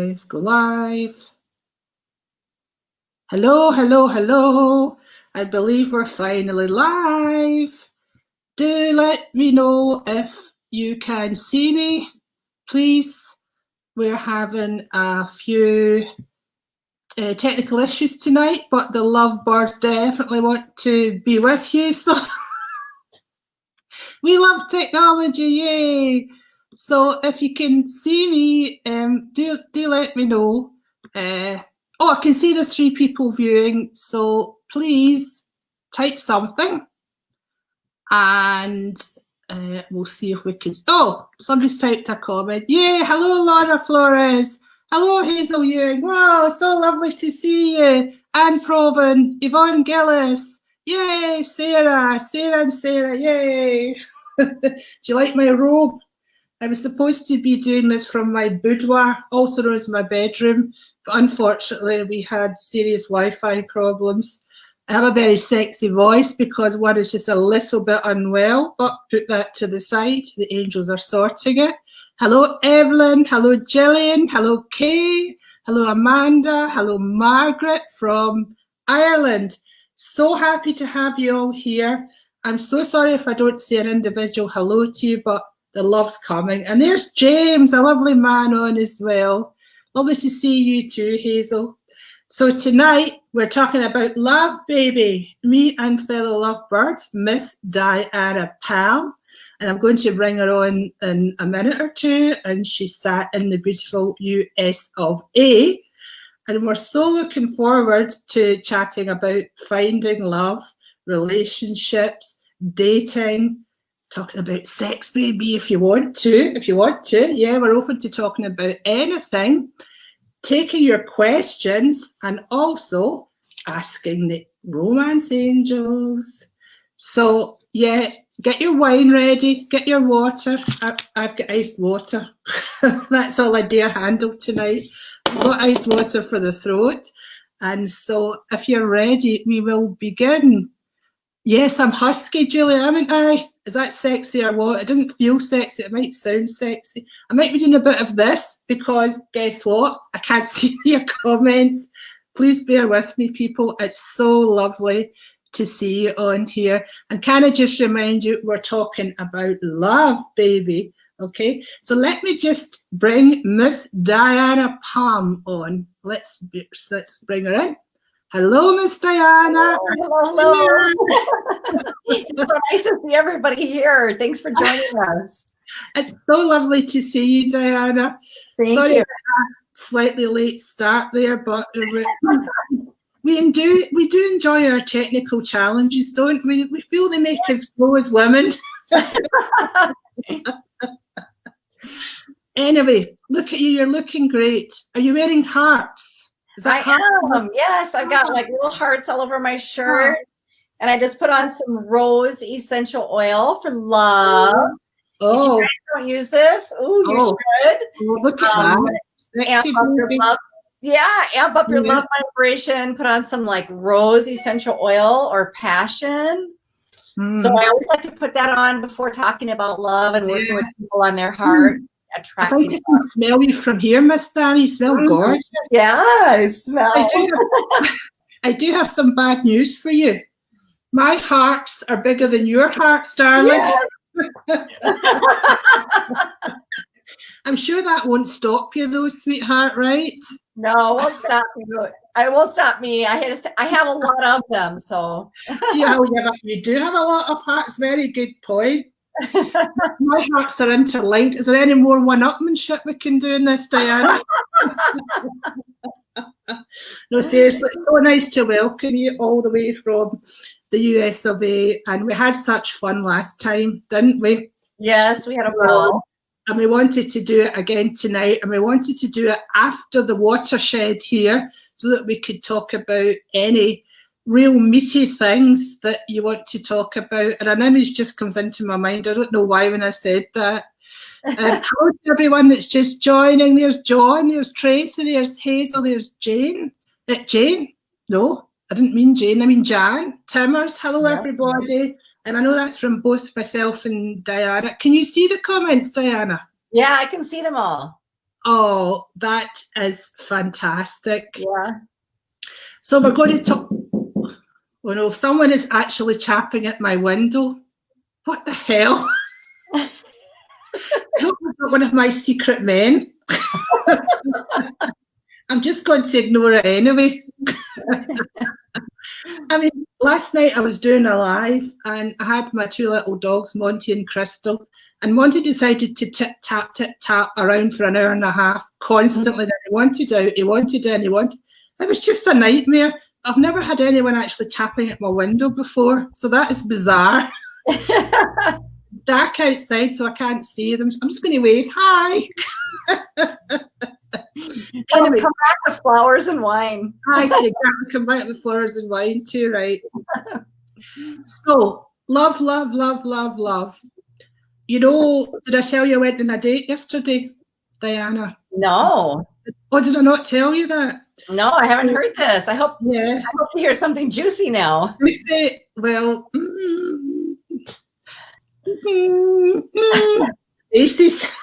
live, go live. Hello, hello, hello. I believe we're finally live. Do let me know if you can see me, please. We're having a few technical issues tonight, but the lovebirds definitely want to be with you. So we love technology, yay! So if you can see me, do let me know. I can see there's 3 people viewing, so please type something, and we'll see if we can. Oh, somebody's typed a comment. Yay! Hello, Laura Flores. Hello, Hazel Ewing. Wow, so lovely to see you. Anne Proven, Yvonne Gillis. Yay, Sarah and Sarah, yay. Do you like my robe? I was supposed to be doing this from my boudoir, also known as my bedroom, but unfortunately we had serious Wi-Fi problems. I have a very sexy voice because one is just a little bit unwell, but put that to the side. The angels are sorting it. Hello, Evelyn. Hello, Gillian. Hello, Kay. Hello, Amanda. Hello, Margaret from Ireland. So happy to have you all here. I'm so sorry if I don't say an individual hello to you, but the love's coming. And there's James, a lovely man on as well. Lovely to see you too, Hazel. So tonight we're talking about love, baby. Me and fellow lovebirds, Miss Diana Pal. And I'm going to bring her on in a minute or two. And she sat in the beautiful US of A. And we're so looking forward to chatting about finding love, relationships, dating, talking about sex, baby, if you want to. Yeah, we're open to talking about anything, taking your questions, and also asking the romance angels. So, yeah, get your wine ready, get your water. I've got iced water. That's all I dare handle tonight. I've got iced water for the throat. And so if you're ready, we will begin. Yes, I'm husky, Julie, haven't I? Is that sexy or what? It doesn't feel sexy. It might sound sexy. I might be doing a bit of this because guess what? I can't see your comments. Please bear with me, people. It's so lovely to see you on here. And can I just remind you, we're talking about love, baby. Okay, so let me just bring Miss Diana Palm on. Let's bring her in. Hello, Miss Diana. Hello. It's so nice to see everybody here. Thanks for joining us. It's so lovely to see you, Diana. Sorry for that slightly late start there, but we do enjoy our technical challenges, don't we? We feel they make us grow as women. Anyway, look at you. You're looking great. Are you wearing hearts? I am. Yes, I've got like little hearts all over my shirt. And I just put on some rose essential oil for love. Oh. If you guys don't use this, you should. Oh, look at that. Amp up your love. Yeah, amp up your love vibration. Put on some like rose essential oil or passion. So I always like to put that on before talking about love and working with people on their heart. Attracting. I think I can smell you from here, Miss Danny. You smell gorgeous. Yeah, I smell. I do have some bad news for you. My hearts are bigger than your hearts, darling. Yeah. I'm sure that won't stop you, though, sweetheart, right? No, it won't stop you. It won't stop me. I have a lot of them, so. Yeah, but you do have a lot of hearts. Very good point. My hearts are interlinked. Is there any more one-upmanship we can do in this, Diana? No, seriously, it's so nice to welcome you all the way from the US of A. And we had such fun last time, didn't we? Yes, we had a ball. And we wanted to do it again tonight. And we wanted to do it after the watershed here so that we could talk about any real meaty things that you want to talk about. And an image just comes into my mind. I don't know why when I said that. Hello to everyone that's just joining. There's John, there's Tracy, there's Hazel, there's Jane. Jane? No, I didn't mean Jane, I mean Jan. Timmers, hello everybody. And I know that's from both myself and Diana. Can you see the comments, Diana? Yeah, I can see them all. Oh, that is fantastic. Yeah. So we're going to talk. Well, no, if someone is actually chapping at my window, what the hell? I hope it's not one of my secret men. I'm just going to ignore it anyway. I mean, last night I was doing a live and I had my two little dogs, Monty and Crystal, and Monty decided to tip tap around for an hour and a half constantly. That he wanted out, he wanted in, he wanted. It was just a nightmare. I've never had anyone actually tapping at my window before, so that is bizarre. Dark outside, so I can't see them. I'm just going to wave, hi. Anyway, come back with flowers and wine. Hi, come back with flowers and wine too, right? So, love, love, love, love, love. You know, did I tell you I went on a date yesterday, Diana? No. Oh, did I not tell you that? No, I haven't heard this. I hope to hear something juicy now. We say, well, aces.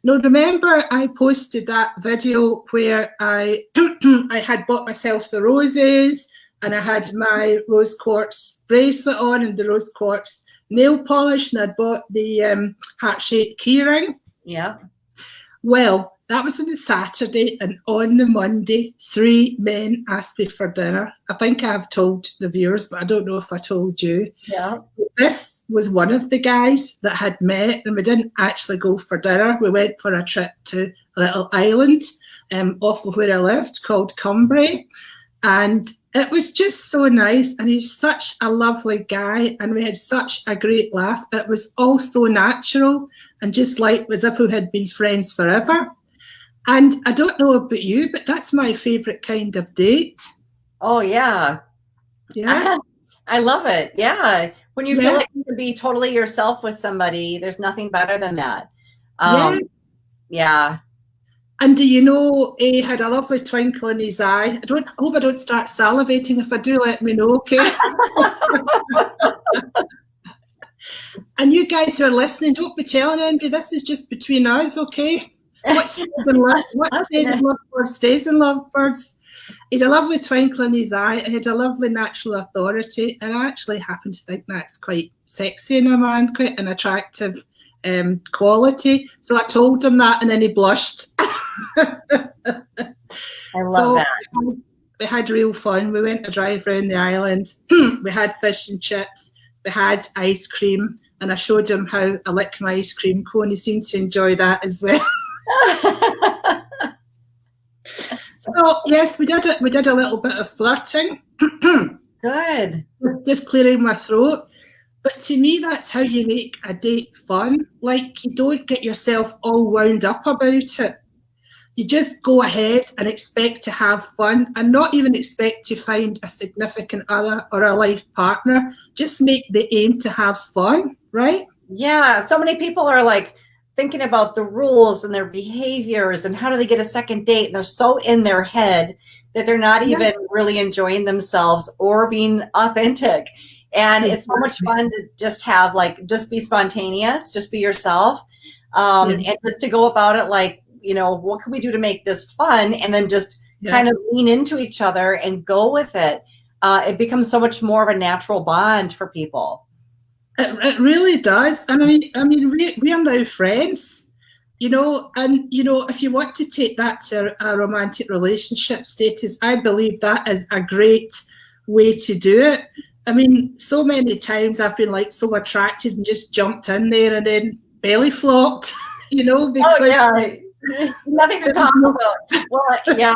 No, remember I posted that video where I I had bought myself the roses and I had my rose quartz bracelet on and the rose quartz nail polish, and I'd bought the heart-shaped key ring. Yeah. Well, that was on the Saturday, and on the Monday, 3 men asked me for dinner. I think I've told the viewers, but I don't know if I told you. Yeah. This was one of the guys that had met, and we didn't actually go for dinner. We went for a trip to a little island off of where I lived called Cumbria. And it was just so nice. And he's such a lovely guy. And we had such a great laugh. It was all so natural and just like as if we had been friends forever. And I don't know about you, but that's my favourite kind of date. Oh, yeah. Yeah. I love it. Yeah. When you feel like you can be totally yourself with somebody, there's nothing better than that. Yeah. And do you know, he had a lovely twinkle in his eye. I hope I don't start salivating. If I do, let me know, okay? And you guys who are listening, don't be telling anybody. This is just between us, okay? What stays in lovebirds stays in lovebirds. He had a lovely twinkle in his eye and he had a lovely natural authority. And I actually happen to think that's quite sexy in a man, quite an attractive quality. So I told him that and then he blushed. I love that. We had real fun. We went a drive around the island. We had fish and chips. We had ice cream. And I showed him how I lick my ice cream cone. He seemed to enjoy that as well. So yes, we did it. We did a little bit of flirting. Good. Just clearing my throat. But to me, that's how you make a date fun. Like, you don't get yourself all wound up about it. You just go ahead and expect to have fun and not even expect to find a significant other or a life partner. Just make the aim to have fun, right? Yeah. So many people are like thinking about the rules and their behaviors and how do they get a second date. And they're so in their head that they're not even really enjoying themselves or being authentic. And it's so much fun to just have just be spontaneous, just be yourself. And just to go about it like, you know, what can we do to make this fun? And then just kind of lean into each other and go with it. It becomes so much more of a natural bond for people. It really does. And I mean, we are now friends, you know, and, you know, if you want to take that to a romantic relationship status, I believe that is a great way to do it. I mean, so many times I've been like so attracted and just jumped in there and then belly flopped, you know, because nothing to talk about. Well, yeah,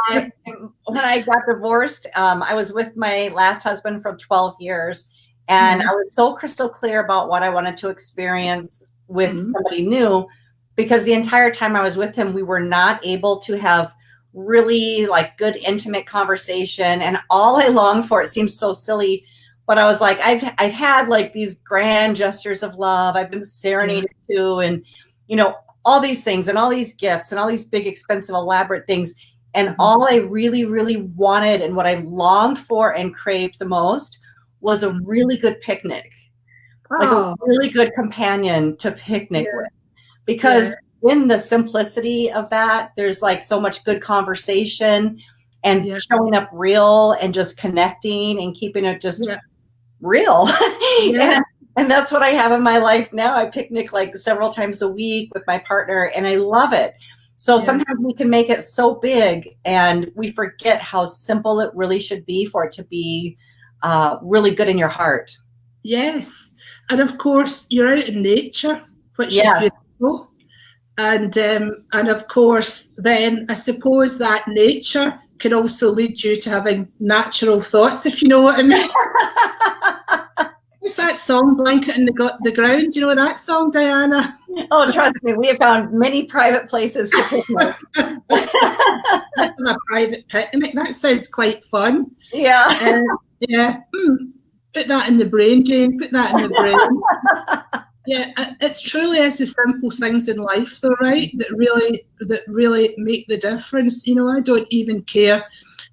when I got divorced, I was with my last husband for 12 years, and I was so crystal clear about what I wanted to experience with somebody new, because the entire time I was with him, we were not able to have really like good, intimate conversation. And all I longed for, it seems so silly, but I was like, I've had like these grand gestures of love. I've been serenaded to, and, you know, all these things and all these gifts and all these big, expensive, elaborate things. And all I really, really wanted and what I longed for and craved the most was a really good picnic, like a really good companion to picnic with. Because in the simplicity of that, there's like so much good conversation and showing up real and just connecting and keeping it just real. And that's what I have in my life now. I picnic like several times a week with my partner, and I love it. So sometimes we can make it so big and we forget how simple it really should be for it to be really good in your heart. Yes. And of course, you're out in nature, which is beautiful. And of course, then I suppose that nature can also lead you to having natural thoughts, if you know what I mean. What's that song, Blanket in the Ground? Do you know that song, Diana? Oh, trust me, we have found many private places to picnic. A private picnic, that sounds quite fun. Yeah. Put that in the brain, Jane, put that in the brain. Yeah, it's truly is the simple things in life, though, right? That really make the difference. You know, I don't even care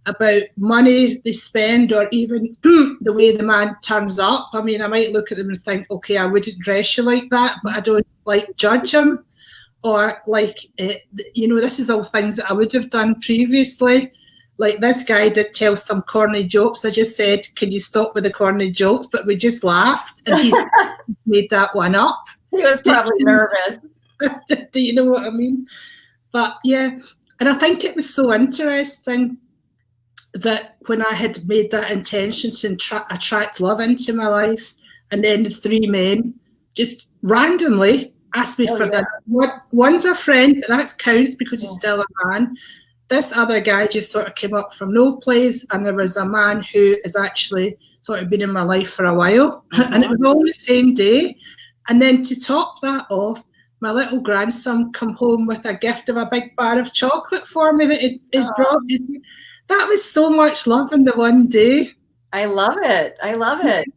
about money they spend or even the way the man turns up. I mean, I might look at them and think, okay, I wouldn't dress you like that, but I don't like judge him or like, you know, this is all things that I would have done previously. Like this guy did tell some corny jokes. I just said, can you stop with the corny jokes? But we just laughed and he's made that one up. He was probably nervous. Do you know what I mean? But yeah, and I think it was so interesting that when I had made that intention to attract love into my life, and then the three men just randomly asked me for that. One's a friend, but that counts because he's still a man. This other guy just sort of came up from no place, and there was a man who has actually sort of been in my life for a while, and it was all the same day. And then to top that off, my little grandson come home with a gift of a big bar of chocolate for me that it brought me. That was so much love in the one day. I love it. I love it.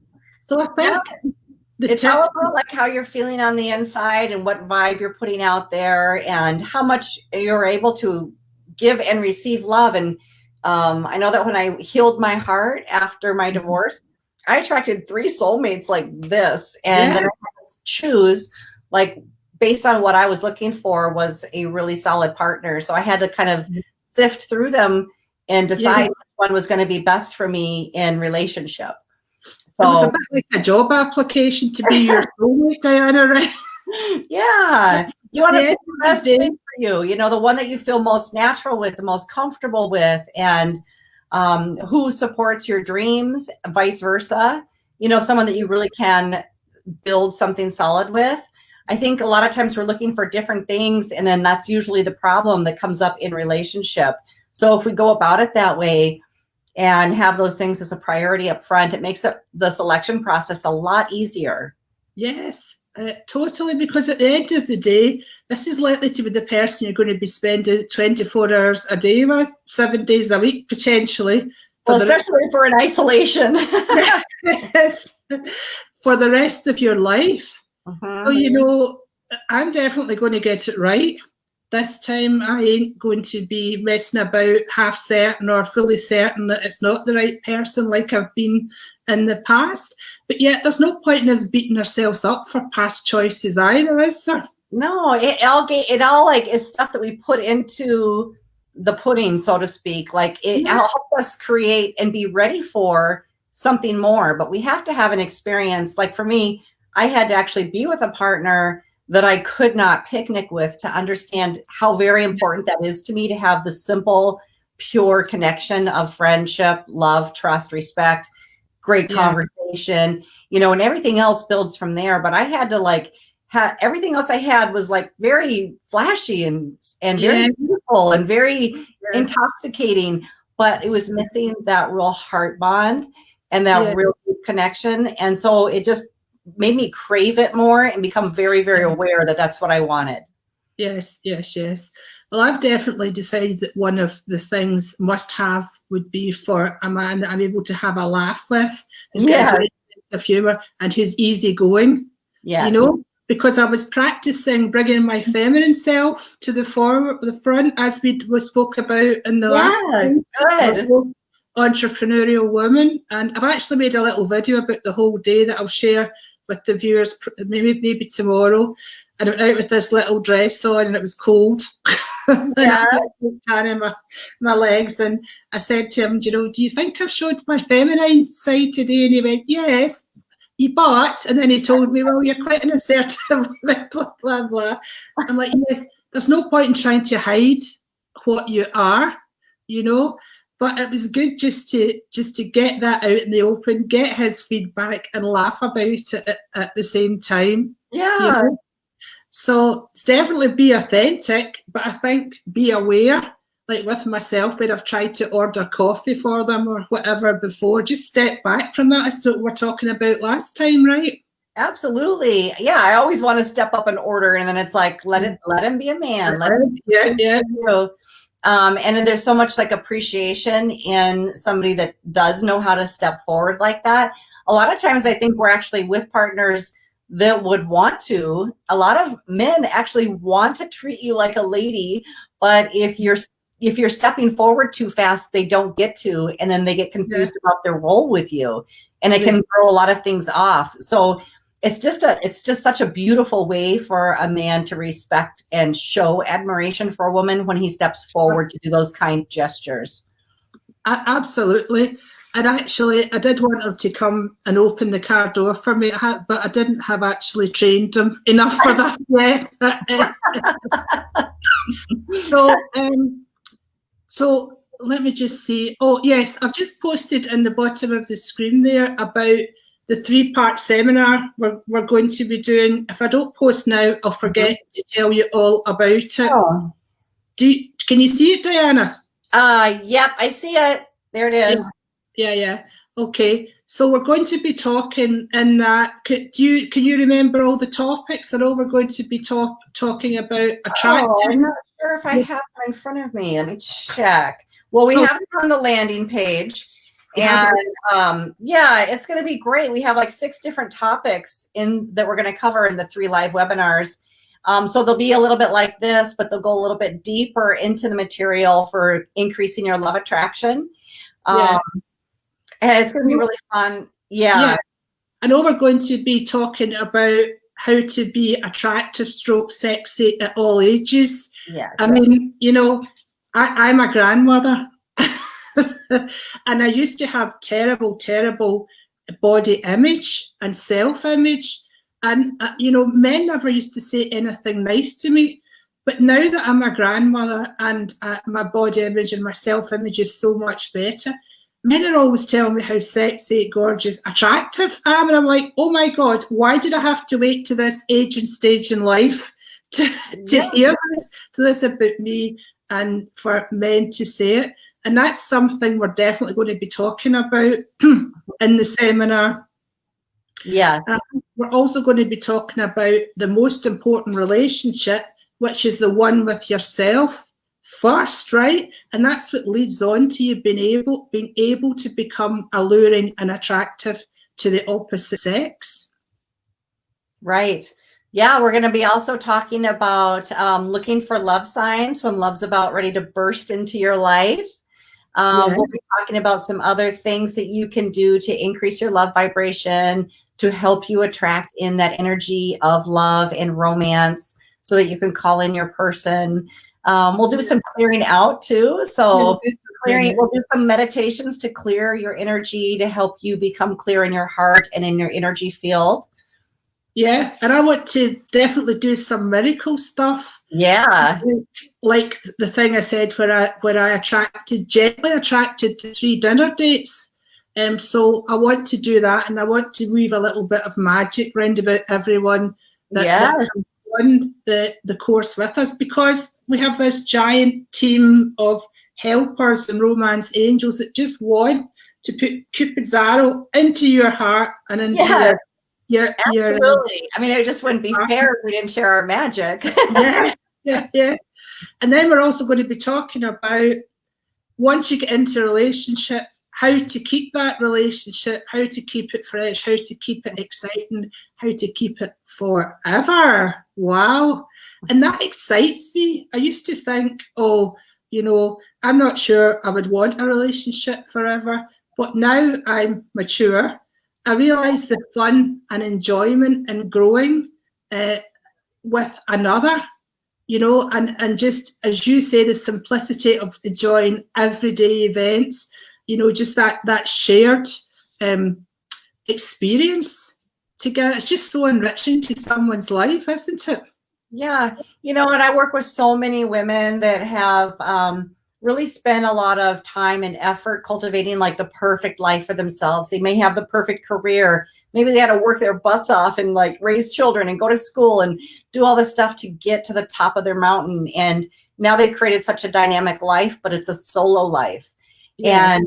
So I think it's all about like how you're feeling on the inside and what vibe you're putting out there and how much you're able to give and receive love. And I know that when I healed my heart after my divorce, I attracted 3 soulmates like this. And then I had to choose, like, based on what I was looking for was a really solid partner. So I had to kind of sift through them and decide which one was going to be best for me in relationship. So it was a bit like a job application to be your soulmate, Diana, right? Yeah. You want to pick the best fit for you, you know, the one that you feel most natural with, the most comfortable with, and who supports your dreams, vice versa. You know, someone that you really can build something solid with. I think a lot of times we're looking for different things, and then that's usually the problem that comes up in relationship. So if we go about it that way and have those things as a priority up front, it makes the selection process a lot easier. Yes, totally, because at the end of the day, this is likely to be the person you're going to be spending 24 hours a day with, 7 days a week, potentially. Well, especially for an isolation. Yes, for the rest of your life. So, you know, I'm definitely going to get it right. This time I ain't going to be messing about half certain or fully certain that it's not the right person like I've been in the past. But yet there's no point in us beating ourselves up for past choices either, is there? No, it all like is stuff that we put into the pudding, so to speak. Like it helps us create and be ready for something more. But we have to have an experience. Like for me, I had to actually be with a partner that I could not picnic with to understand how very important that is to me, to have the simple, pure connection of friendship, love, trust, respect, great conversation, you know, and everything else builds from there. But I had to like everything else I had was like very flashy and very beautiful and very intoxicating, but it was missing that real heart bond and that real deep connection. And so it just made me crave it more and become very, very aware that that's what I wanted. Yes, yes, yes. Well, I've definitely decided that one of the things must have would be for a man that I'm able to have a laugh with, who's got a great sense of humour and who's easygoing. Yeah, you know, because I was practicing bringing my feminine self to the front, as we spoke about in the last time. Good. Entrepreneurial woman, and I've actually made a little video about the whole day that I'll share with the viewers maybe tomorrow. and I went out with this little dress on, and it was cold. Yeah. And tanning my legs, and I said to him, do you think I've showed my feminine side today? And he went, yes. But, and then he told me, well, you're quite an assertive woman, blah, blah, blah. I'm like, yes, there's no point in trying to hide what you are, but it was good just to get that out in the open, get his feedback and laugh about it at the same time. Yeah. So it's definitely be authentic, but I think be aware. Like with myself, when I've tried to order coffee for them or whatever before, just step back from that. That's what we were talking about last time, right? Absolutely. Yeah, I always want to step up and order, and then it's like, let him be a man. Yeah. And then there's so much like appreciation in somebody that does know how to step forward like that. A lot of times I think we're actually with partners that would want to. A lot of men actually want to treat you like a lady, but if you're stepping forward too fast, they don't get to, and then they get confused about their role with you, and it can throw a lot of things off. So it's just such a beautiful way for a man to respect and show admiration for a woman when he steps forward to do those kind gestures. Absolutely. And actually, I did want him to come and open the car door for me, but I didn't have actually trained him enough for that yet. So let me just see. Oh, yes, I've just posted in the bottom of the screen there about the 3-part seminar we're going to be doing. If I don't post now, I'll forget to tell you all about it. Oh. Can you see it, Diana? Yep, I see it. There it is. Yeah. Okay. So we're going to be talking in that. Can you remember all the topics that all we're going to be talking about? Attractive. I'm not sure if I have them in front of me. Let me check. Well, we have it on the landing page. And it's going to be great. We have like 6 different topics that we're going to cover in the 3 live webinars. So they'll be a little bit like this, but they'll go a little bit deeper into the material for increasing your love attraction. And it's going to be really fun. Yeah. I know we're going to be talking about how to be attractive / sexy at all ages. Yeah. I mean, I'm a grandmother. And I used to have terrible body image and self-image. And, men never used to say anything nice to me. But now that I'm a grandmother and my body image and my self-image is so much better, men are always telling me how sexy, gorgeous, attractive I am. And I'm like, oh my God, why did I have to wait to this age and stage in life to hear this about me and for men to say it? And that's something we're definitely going to be talking about in the seminar. Yeah. We're also going to be talking about the most important relationship, which is the one with yourself first, right? And that's what leads on to you being able to become alluring and attractive to the opposite sex. Right. Yeah, we're going to be also talking about looking for love signs when love's about ready to burst into your life. We'll be talking about some other things that you can do to increase your love vibration, to help you attract in that energy of love and romance so that you can call in your person. We'll do some clearing out too. So we'll do some meditations to clear your energy, to help you become clear in your heart and in your energy field. Yeah, and I want to definitely do some miracle stuff. Yeah. Like the thing I said where I gently attracted to 3 dinner dates. So I want to do that, and I want to weave a little bit of magic round about everyone that won the course with us, because we have this giant team of helpers and romance angels that just want to put Cupid's arrow into your heart and into your absolutely. I mean, it just wouldn't be fair if we didn't share our magic. Yeah. And then we're also going to be talking about, once you get into a relationship, how to keep that relationship, how to keep it fresh, how to keep it exciting, how to keep it forever. Wow. And that excites me. I used to think, I'm not sure I would want a relationship forever. But now I'm mature, I realize the fun and enjoyment and growing with another, you know, and just, as you say, the simplicity of enjoying everyday events, you know, just that shared experience together. It's just so enriching to someone's life, isn't it? Yeah. You know, and I work with so many women that have really spent a lot of time and effort cultivating like the perfect life for themselves. They may have the perfect career. Maybe they had to work their butts off and like raise children and go to school and do all this stuff to get to the top of their mountain. And now they've created such a dynamic life, but it's a solo life. Yes. And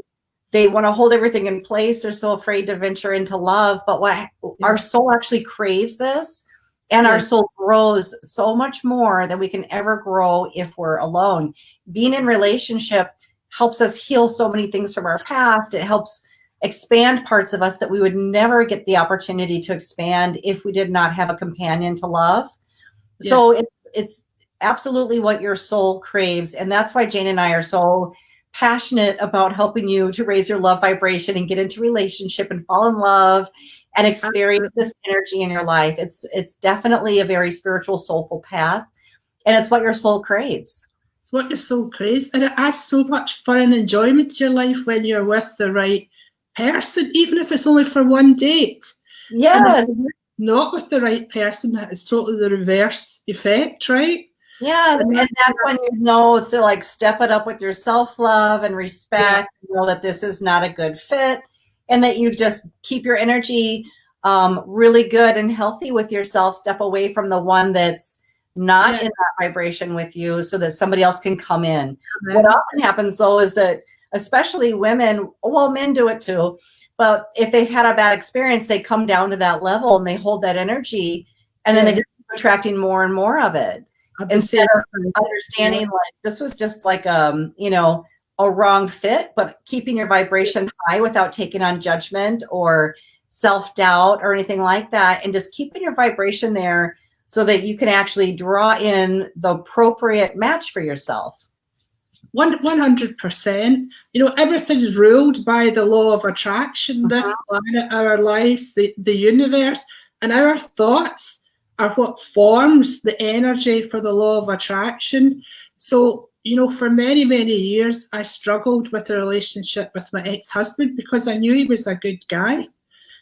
they want to hold everything in place. They're so afraid to venture into love. But what our soul actually craves this. And our soul grows so much more than we can ever grow if we're alone. Being in relationship helps us heal so many things from our past. It helps expand parts of us that we would never get the opportunity to expand if we did not have a companion to love. Yeah. So it's absolutely what your soul craves. And that's why Jane and I are so passionate about helping you to raise your love vibration and get into relationship and fall in love and experience this energy in your life. It's definitely a very spiritual, soulful path, and it's what your soul craves. It's what your soul craves, and it adds so much fun and enjoyment to your life when you're with the right person, even if it's only for one date. Yeah. Not with the right person, that is totally the reverse effect, right? Yeah, and that's when you know to like step it up with your self-love and respect, know that this is not a good fit, and that you just keep your energy really good and healthy with yourself. Step away from the one that's not in that vibration with you so that somebody else can come in. What often happens though is that, especially women, well, men do it too, but if they've had a bad experience, they come down to that level and they hold that energy, and then they just keep attracting more and more of it. Instead of understanding like this was just like you know, a wrong fit, but keeping your vibration high without taking on judgment or self-doubt or anything like that, and just keeping your vibration there so that you can actually draw in the appropriate match for yourself. 100%. You know, everything's ruled by the law of attraction. This planet, our lives, the universe, and our thoughts are what forms the energy for the law of attraction. So, you know, for many, many years, I struggled with a relationship with my ex-husband because I knew he was a good guy,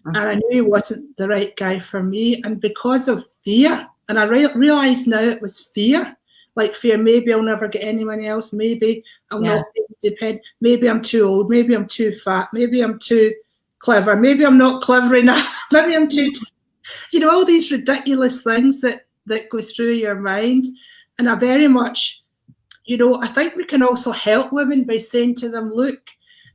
and I knew he wasn't the right guy for me. And because of fear, and I realized now it was fear, like fear, maybe I'll never get anyone else, maybe I'll not be independent, maybe I'm too old, maybe I'm too fat, maybe I'm too clever, maybe I'm not clever enough, maybe I'm too... You know, all these ridiculous things that go through your mind. And I very much, you know, I think we can also help women by saying to them, look,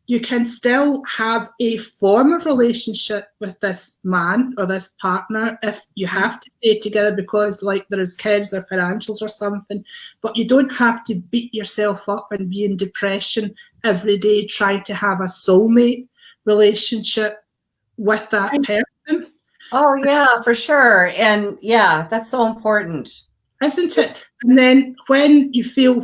you can still have a form of relationship with this man or this partner if you have to stay together because like there's kids or financials or something, but you don't have to beat yourself up and be in depression every day trying to have a soulmate relationship with that person. Oh yeah, for sure. And yeah, that's so important. Isn't it? And then when you feel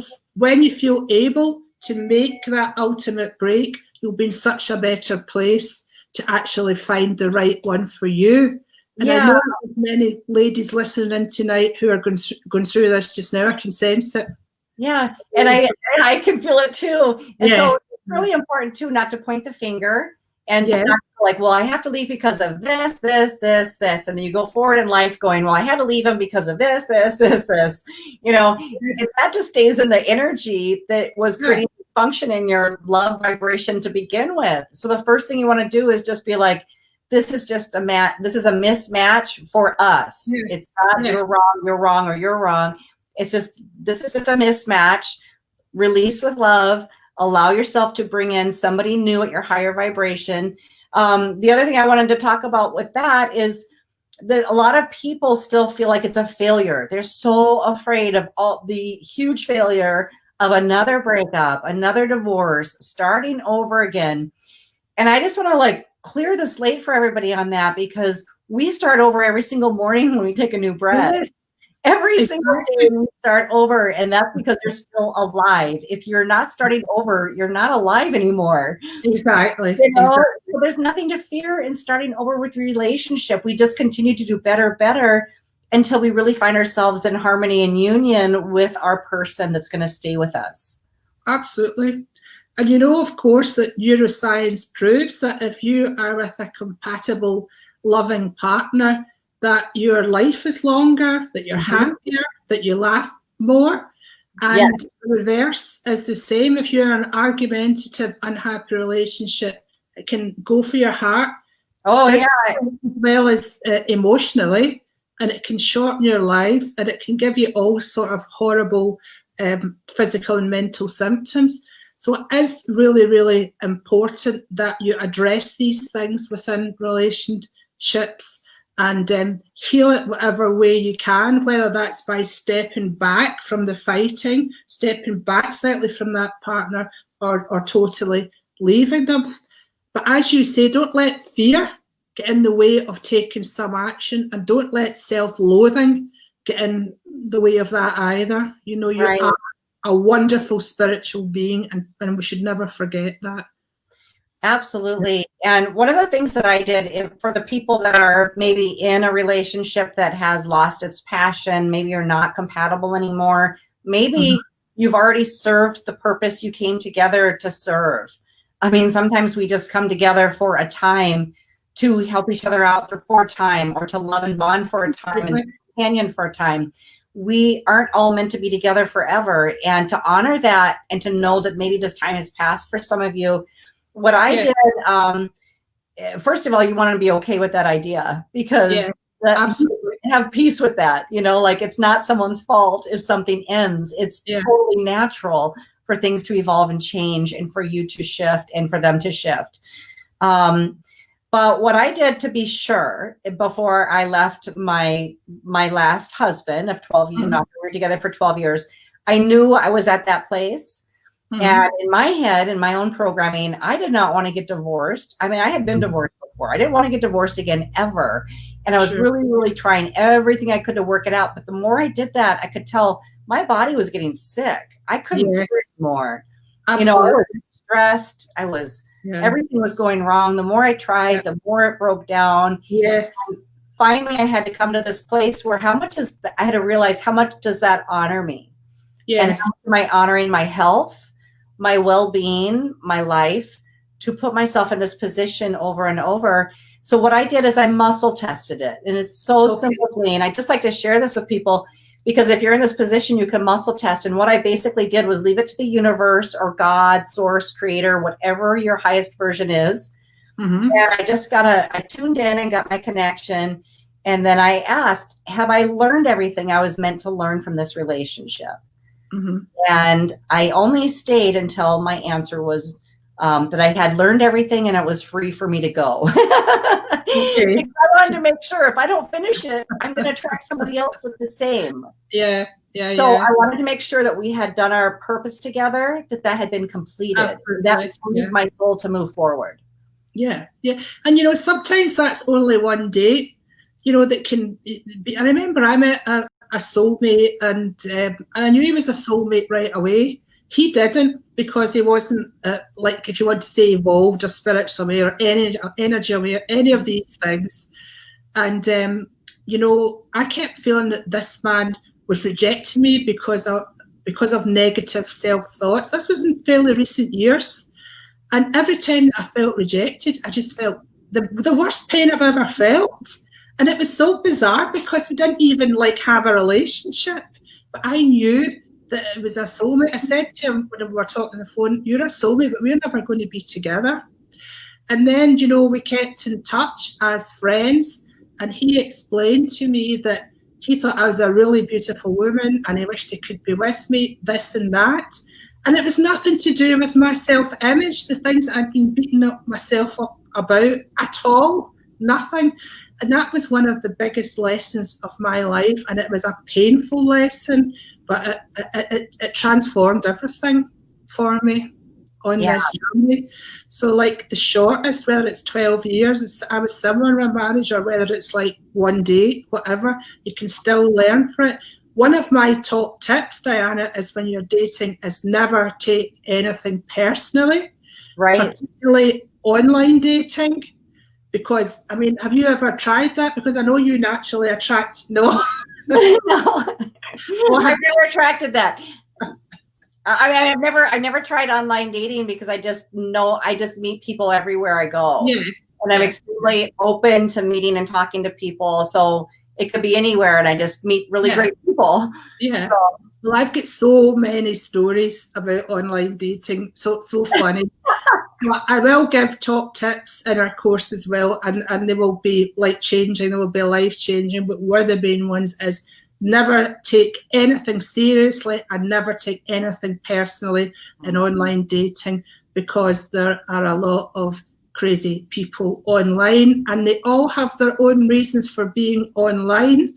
able to make that ultimate break, you'll be in such a better place to actually find the right one for you. And I know there's many ladies listening in tonight who are going through this just now. I can sense it. Yeah, and I can feel it too. And so it's really important too not to point the finger. And not like, well, I have to leave because of this, this, this, this. And then you go forward in life going, well, I had to leave him because of this, this, this, this. You know, if that just stays in the energy that was creating dysfunction in your love vibration to begin with. So the first thing you want to do is just be like, this is just this is a mismatch for us. It's not you're wrong, or you're wrong. It's just, this is just a mismatch. Release with love. Allow yourself to bring in somebody new at your higher vibration. The other thing I wanted to talk about with that is that a lot of people still feel like it's a failure. They're so afraid of all the huge failure of another breakup, another divorce, starting over again. And I just want to like clear the slate for everybody on that, because we start over every single morning when we take a new breath. Every single day we start over, and that's because you're still alive. If you're not starting over, you're not alive anymore. Exactly. You know? So there's nothing to fear in starting over with your relationship. We just continue to do better until we really find ourselves in harmony and union with our person that's going to stay with us. Absolutely. And you know, of course, that neuroscience proves that if you are with a compatible, loving partner, that your life is longer, that you're happier, that you laugh more. And the reverse is the same. If you're in an argumentative, unhappy relationship, it can go for your heart. Oh, yeah. As well as emotionally, and it can shorten your life, and it can give you all sort of horrible physical and mental symptoms. So it is really, really important that you address these things within relationships and heal it whatever way you can, whether that's by stepping back from the fighting, stepping back slightly from that partner, or totally leaving them. But as you say, don't let fear get in the way of taking some action, and don't let self-loathing get in the way of that either. You know, you are a wonderful spiritual being, and we should never forget that. Absolutely. And one of the things that I did for the people that are maybe in a relationship that has lost its passion, maybe you're not compatible anymore, maybe you've already served the purpose you came together to serve. I mean, sometimes we just come together for a time to help each other out for a time, or to love and bond for a time, and companion for a time. We aren't all meant to be together forever. And to honor that, and to know that maybe this time has passed for some of you. What I did, first of all, you want to be okay with that idea, because have peace with that. You know, like, it's not someone's fault if something ends. It's totally natural for things to evolve and change, and for you to shift and for them to shift. But what I did to be sure, before I left my last husband of 12 years, we were together for 12 years, I knew I was at that place. And in my head, in my own programming, I did not want to get divorced. I mean, I had been divorced before. I didn't want to get divorced again, ever. And I was really, really trying everything I could to work it out. But the more I did that, I could tell my body was getting sick. I couldn't do it anymore. You know, I was stressed. I was, everything was going wrong. The more I tried, the more it broke down. Yes. And finally, I had to come to this place where I had to realize, how much does that honor me? Yes. And how am I honoring my health, my well-being, my life, to put myself in this position over and over. So what I did is I muscle tested it. And it's so simple. And I just like to share this with people, because if you're in this position, you can muscle test. And what I basically did was leave it to the universe, or God, source, creator, whatever your highest version is. And I tuned in and got my connection. And then I asked, have I learned everything I was meant to learn from this relationship? And I only stayed until my answer was that I had learned everything and it was free for me to go. I wanted to make sure if I don't finish it, I'm going to attract somebody else with the same. So I wanted to make sure that we had done our purpose together, that had been completed. That freed my soul to move forward. And you know, sometimes that's only one date, you know, that can be. I remember I met a soulmate, and I knew he was a soulmate right away. He didn't, because he wasn't like, if you want to say, evolved or spiritual aware, or energy aware, any of these things. And you know, I kept feeling that this man was rejecting me because of negative self-thoughts. This was in fairly recent years, and every time I felt rejected, I just felt the worst pain I've ever felt. And it was so bizarre, because we didn't even like have a relationship, but I knew that it was a soulmate. I said to him when we were talking on the phone, "You're a soulmate, but we're never going to be together." And then, you know, we kept in touch as friends, and he explained to me that he thought I was a really beautiful woman, and he wished he could be with me, this and that. And it was nothing to do with my self-image, the things I'd been beating up myself up about at all, nothing. And that was one of the biggest lessons of my life. And it was a painful lesson, but it transformed everything for me on this journey. So like the shortest, whether it's 12 years, I was similar in my marriage, or whether it's like one date, whatever, you can still learn from it. One of my top tips, Diana, is when you're dating, is never take anything personally, particularly online dating. Because, I mean, have you ever tried that? Because I know you naturally attract, no. No, I've never attracted that. I mean, I've never tried online dating because I just meet people everywhere I go. Yes. And I'm extremely open to meeting and talking to people. So it could be anywhere and I just meet really great people. Yeah. So. Well, I've got so many stories about online dating. So funny. But I will give top tips in our course as well, and they will be life-changing, they will be life-changing, but one of the main ones is never take anything seriously and never take anything personally in online dating, because there are a lot of crazy people online and they all have their own reasons for being online.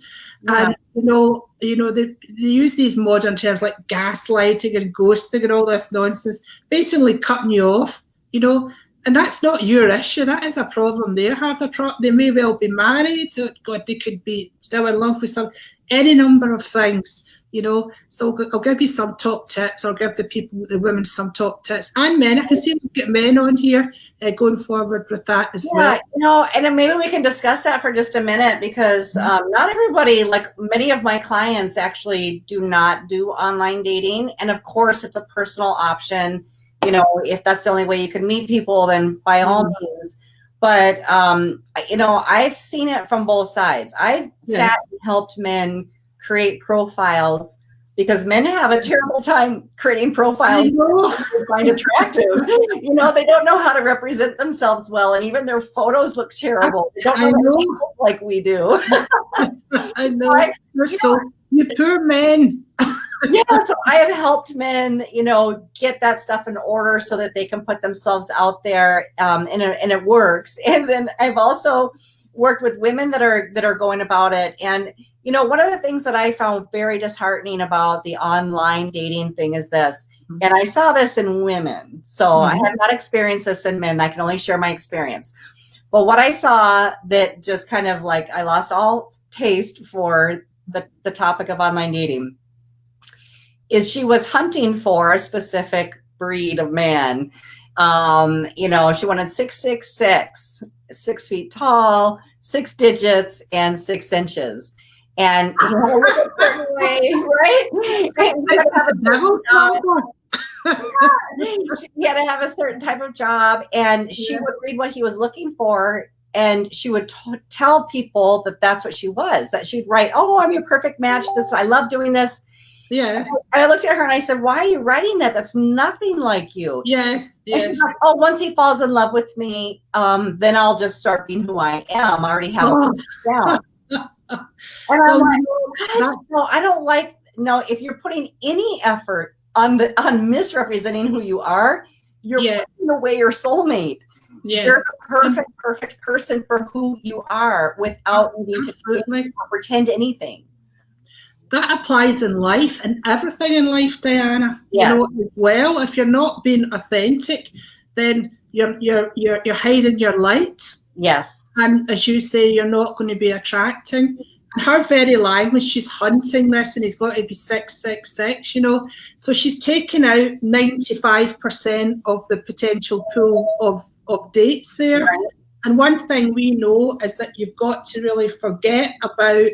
And they use these modern terms like gaslighting and ghosting and all this nonsense, basically cutting you off, and that's not your issue. That is a problem they have. They may well be married. So God, they could be still in love with any number of things, So I'll give you some top tips. I'll give the women some top tips, and men. I can see we've got men on here going forward with that as well. And then maybe we can discuss that for just a minute, because not everybody, like many of my clients, actually do not do online dating. And of course, it's a personal option. If that's the only way you can meet people, then by all means. But, I've seen it from both sides. I've sat and helped men create profiles, because men have a terrible time creating profiles they find attractive. They don't know how to represent themselves well, and even their photos look terrible. They don't know what people like we do. I know. You poor men. So I have helped men, get that stuff in order so that they can put themselves out there, and it works. And then I've also worked with women that are going about it. And, one of the things that I found very disheartening about the online dating thing is this, and I saw this in women. So I have not experienced this in men. I can only share my experience. But what I saw that just kind of like, I lost all taste for the topic of online dating is she was hunting for a specific breed of man. She wanted 6'6", 6 feet tall, 6 digits, and 6 inches. And he had to look a certain way, right? He had to have a certain type of job, and she would read what he was looking for, and she would tell people that that's what she was. That she'd write, "Oh, I'm your perfect match. I love doing this." Yeah. I looked at her and I said, "Why are you writing that? That's nothing like you." Yes. And she's like, "Oh, once he falls in love with me, then I'll just start being who I am. I already have it down." And I'm like, no, I don't like. No, if you're putting any effort on misrepresenting who you are, you're putting away your soulmate. Yeah. You're the perfect person for who you are, without needing to pretend anything. That applies in life and everything in life, Diana. Yeah. Well, if you're not being authentic, then you're hiding your light. Yes. And as you say, you're not going to be attracting. And her very language, she's hunting this, and he's got to be 666, So she's taken out 95% of the potential pool of dates there. Right. And one thing we know is that you've got to really forget about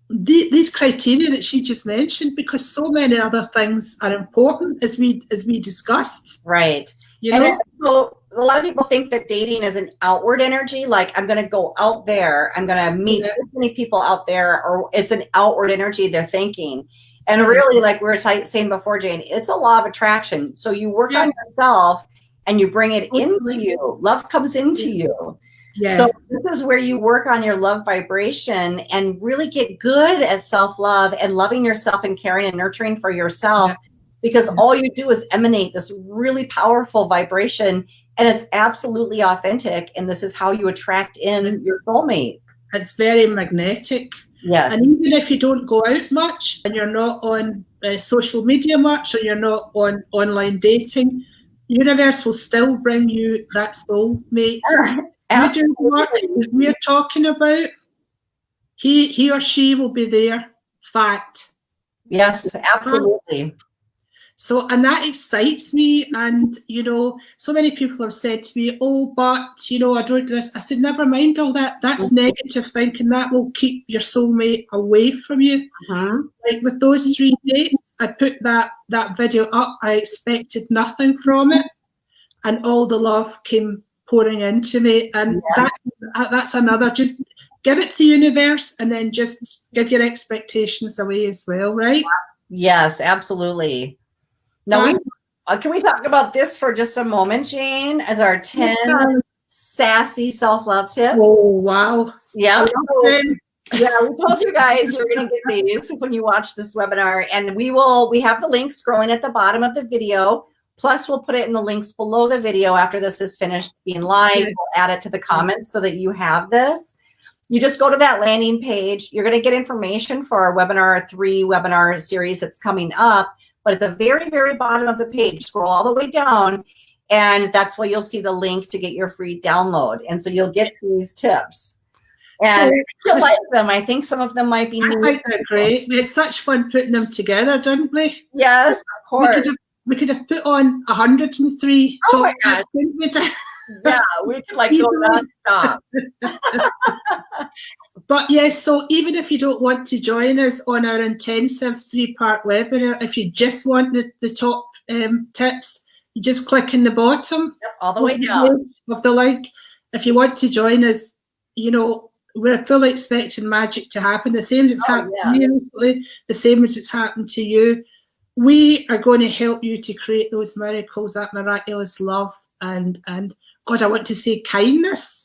these criteria that she just mentioned, because so many other things are important, as we discussed. Right. And so a lot of people think that dating is an outward energy, like I'm going to go out there, I'm going to meet this many people out there, or it's an outward energy they're thinking. And really, like we were saying before, Jane, it's a law of attraction. So you work on yourself and you bring it into you. Love comes into you. Yes. So this is where you work on your love vibration and really get good at self-love and loving yourself and caring and nurturing for yourself, because all you do is emanate this really powerful vibration, and it's absolutely authentic. And this is how you attract in your soulmate. It's very magnetic. Yes. And even if you don't go out much and you're not on social media much, or you're not on online dating, the universe will still bring you that soulmate. You do what we're talking about, he or she will be there. Fact. Yes, absolutely. So, and that excites me. And, you know, so many people have said to me, oh, but, you know, I don't do this. I said, never mind all that. That's negative thinking. That will keep your soulmate away from you. Like with those 3 dates, I put that video up. I expected nothing from it. And all the love came pouring into me. And that's another, just give it to the universe and then just give your expectations away as well, right? Yes, absolutely. Now, can we talk about this for just a moment, Jane, as our 10 sassy self-love tips? Oh, wow. Yeah. Yeah, we told you guys you're going to get these when you watch this webinar. And we have the link scrolling at the bottom of the video. Plus, we'll put it in the links below the video after this is finished being live. We'll add it to the comments so that you have this. You just go to that landing page. You're going to get information for our webinar 3 webinar series that's coming up. But at the very, very bottom of the page, scroll all the way down, and that's where you'll see the link to get your free download. And so you'll get these tips. And you'll like them. I think some of them might be new. I think they're great. We had such fun putting them together, didn't we? Yes, of course. We could have put on 103. Oh my gosh. Yeah, we could like go nonstop. But yes, so even if you don't want to join us on our intensive 3-part webinar, if you just want the top tips, you just click in the bottom. Yep, all the way down of the link. If you want to join us, you know, we're fully expecting magic to happen. The same as it's happened to me recently, the same as it's happened to you. We are going to help you to create those miracles, that miraculous love, and God, I want to say kindness.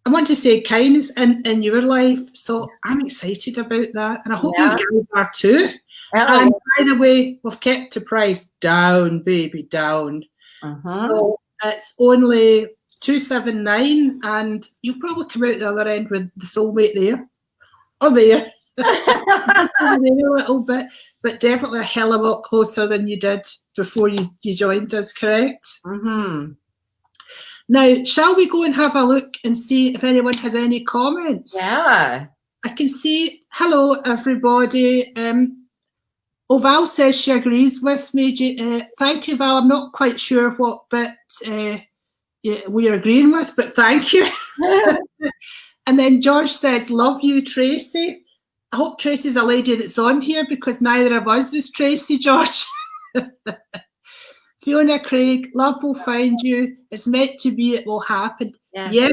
I want to say kindness in your life. So I'm excited about that. And I hope you guys are too. And by the way, we've kept the price down, baby, down. So it's only $279, and you'll probably come out the other end with the soulmate there. Or there. A little bit, but definitely a hell of a lot closer than you did before you joined us, correct? Now, shall we go and have a look and see if anyone has any comments? Yeah. I can see, hello, everybody. Val says she agrees with me. Thank you, Val. I'm not quite sure what bit we're agreeing with, but thank you. And then George says, love you, Tracy. I hope Tracy's a lady that's on here because neither of us is Tracy, George. Fiona Craig, love will find you. It's meant to be, it will happen. Yeah.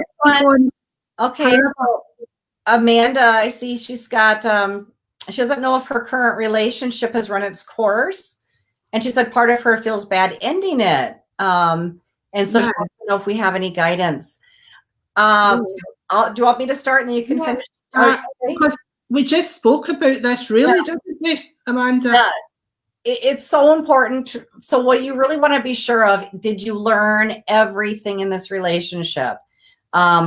Okay. Amanda, I see she's got, she doesn't know if her current relationship has run its course. And she said part of her feels bad ending it. And so she wants to know if we have any guidance. Do you want me to start and then you can finish? Because we just spoke about this, really, didn't we, Amanda? Yeah. It's so important. So what you really want to be sure of, did you learn everything in this relationship?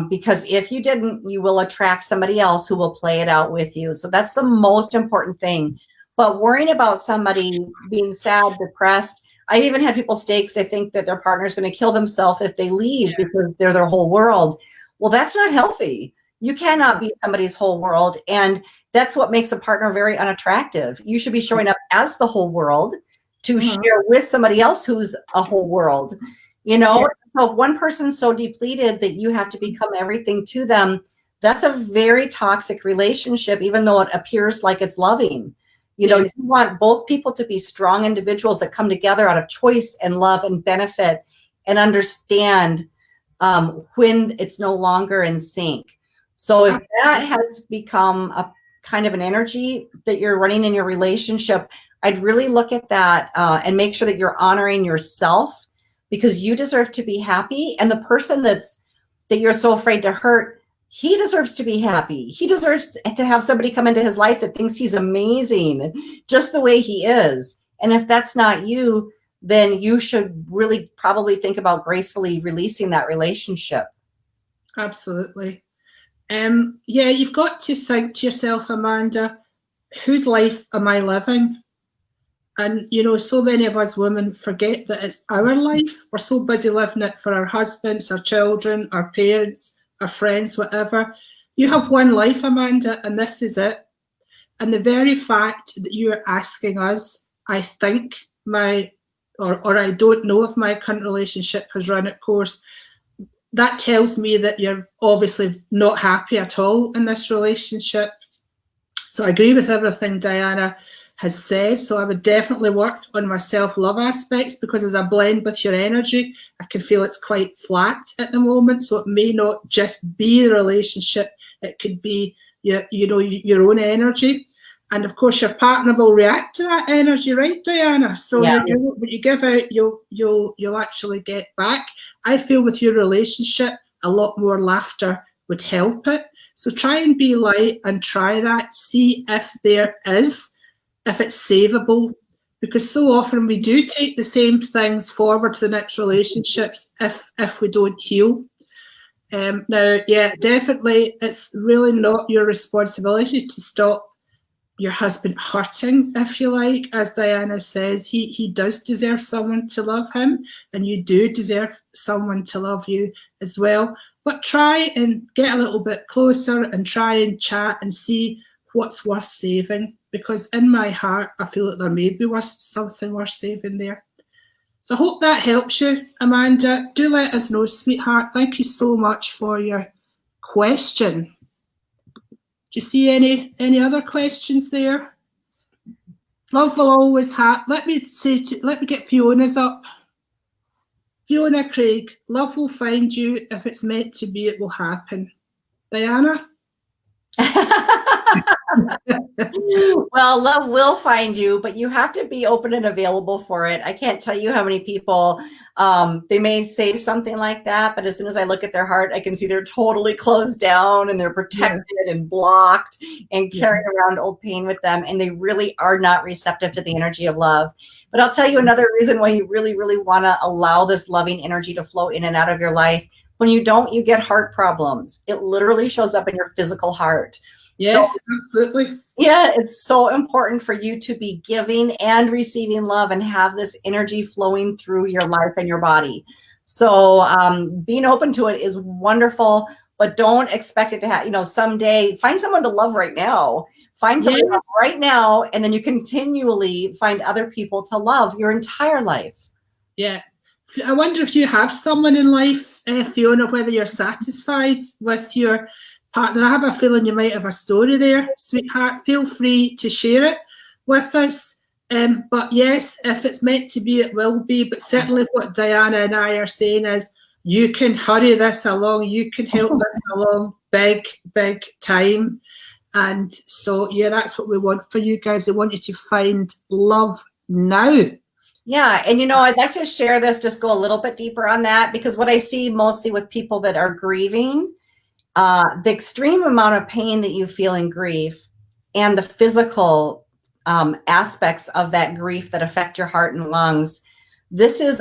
Because if you didn't, you will attract somebody else who will play it out with you. So that's the most important thing. But worrying about somebody being sad, depressed, I've even had people stay because they think that their partner is going to kill themselves if they leave because they're their whole world. Well, that's not healthy. You cannot be somebody's whole world. And that's what makes a partner very unattractive. You should be showing up as the whole world to share with somebody else who's a whole world. You know, so if one person's so depleted that you have to become everything to them, that's a very toxic relationship, even though it appears like it's loving. You know, you want both people to be strong individuals that come together out of choice and love and benefit and understand when it's no longer in sync. So if that has become a kind of an energy that you're running in your relationship, I'd really look at that and make sure that you're honoring yourself, because you deserve to be happy. And the person that you're so afraid to hurt, he deserves to be happy. He deserves to have somebody come into his life that thinks he's amazing just the way he is. And if that's not you, then you should really probably think about gracefully releasing that relationship. Absolutely. Yeah, you've got to think to yourself, Amanda, whose life am I living? And, you know, so many of us women forget that it's our life. We're so busy living it for our husbands, our children, our parents, our friends, whatever. You have one life, Amanda, and this is it. And the very fact that you're asking us, I think, my, or I don't know if my current relationship has run its course, that tells me that you're obviously not happy at all in this relationship. So I agree with everything Diana has said. So I would definitely work on my self-love aspects, because as I blend with your energy, I can feel it's quite flat at the moment. So it may not just be the relationship, it could be your own energy. And of course, your partner will react to that energy, right, Diana? So what you give out, you'll actually get back. I feel with your relationship, a lot more laughter would help it. So try and be light and try that. See if it's savable, because so often we do take the same things forward to the next relationships if we don't heal. Now, yeah, definitely, it's really not your responsibility to stop your husband hurting, if you like. As Diana says, he does deserve someone to love him, and you do deserve someone to love you as well. But try and get a little bit closer and try and chat and see what's worth saving, because in my heart, I feel that there may be something worth saving there. So I hope that helps you, Amanda. Do let us know, sweetheart. Thank you so much for your question. Do you see any other questions there? Love will always let me get Fiona's up. Fiona Craig, love will find you. If it's meant to be, it will happen. Diana? Well, love will find you, but you have to be open and available for it. I can't tell you how many people, they may say something like that, but as soon as I look at their heart, I can see they're totally closed down and they're protected and blocked and carrying around old pain with them. And they really are not receptive to the energy of love. But I'll tell you another reason why you really, really want to allow this loving energy to flow in and out of your life. When you don't, you get heart problems. It literally shows up in your physical heart. Yes, so, absolutely. Yeah, it's so important for you to be giving and receiving love and have this energy flowing through your life and your body. So being open to it is wonderful, but don't expect it to have, someday. Find someone to love right now. Find someone to love right now, and then you continually find other people to love your entire life. Yeah. I wonder if you have someone in life, Fiona, whether you're satisfied with your partner. I have a feeling you might have a story there, sweetheart. Feel free to share it with us. But yes, if it's meant to be, it will be. But certainly what Diana and I are saying is you can hurry this along. You can help this along big, big time. And so, yeah, that's what we want for you guys. We want you to find love now. Yeah. And, I'd like to share this, just go a little bit deeper on that, because what I see mostly with people that are grieving, the extreme amount of pain that you feel in grief and the physical aspects of that grief that affect your heart and lungs, this is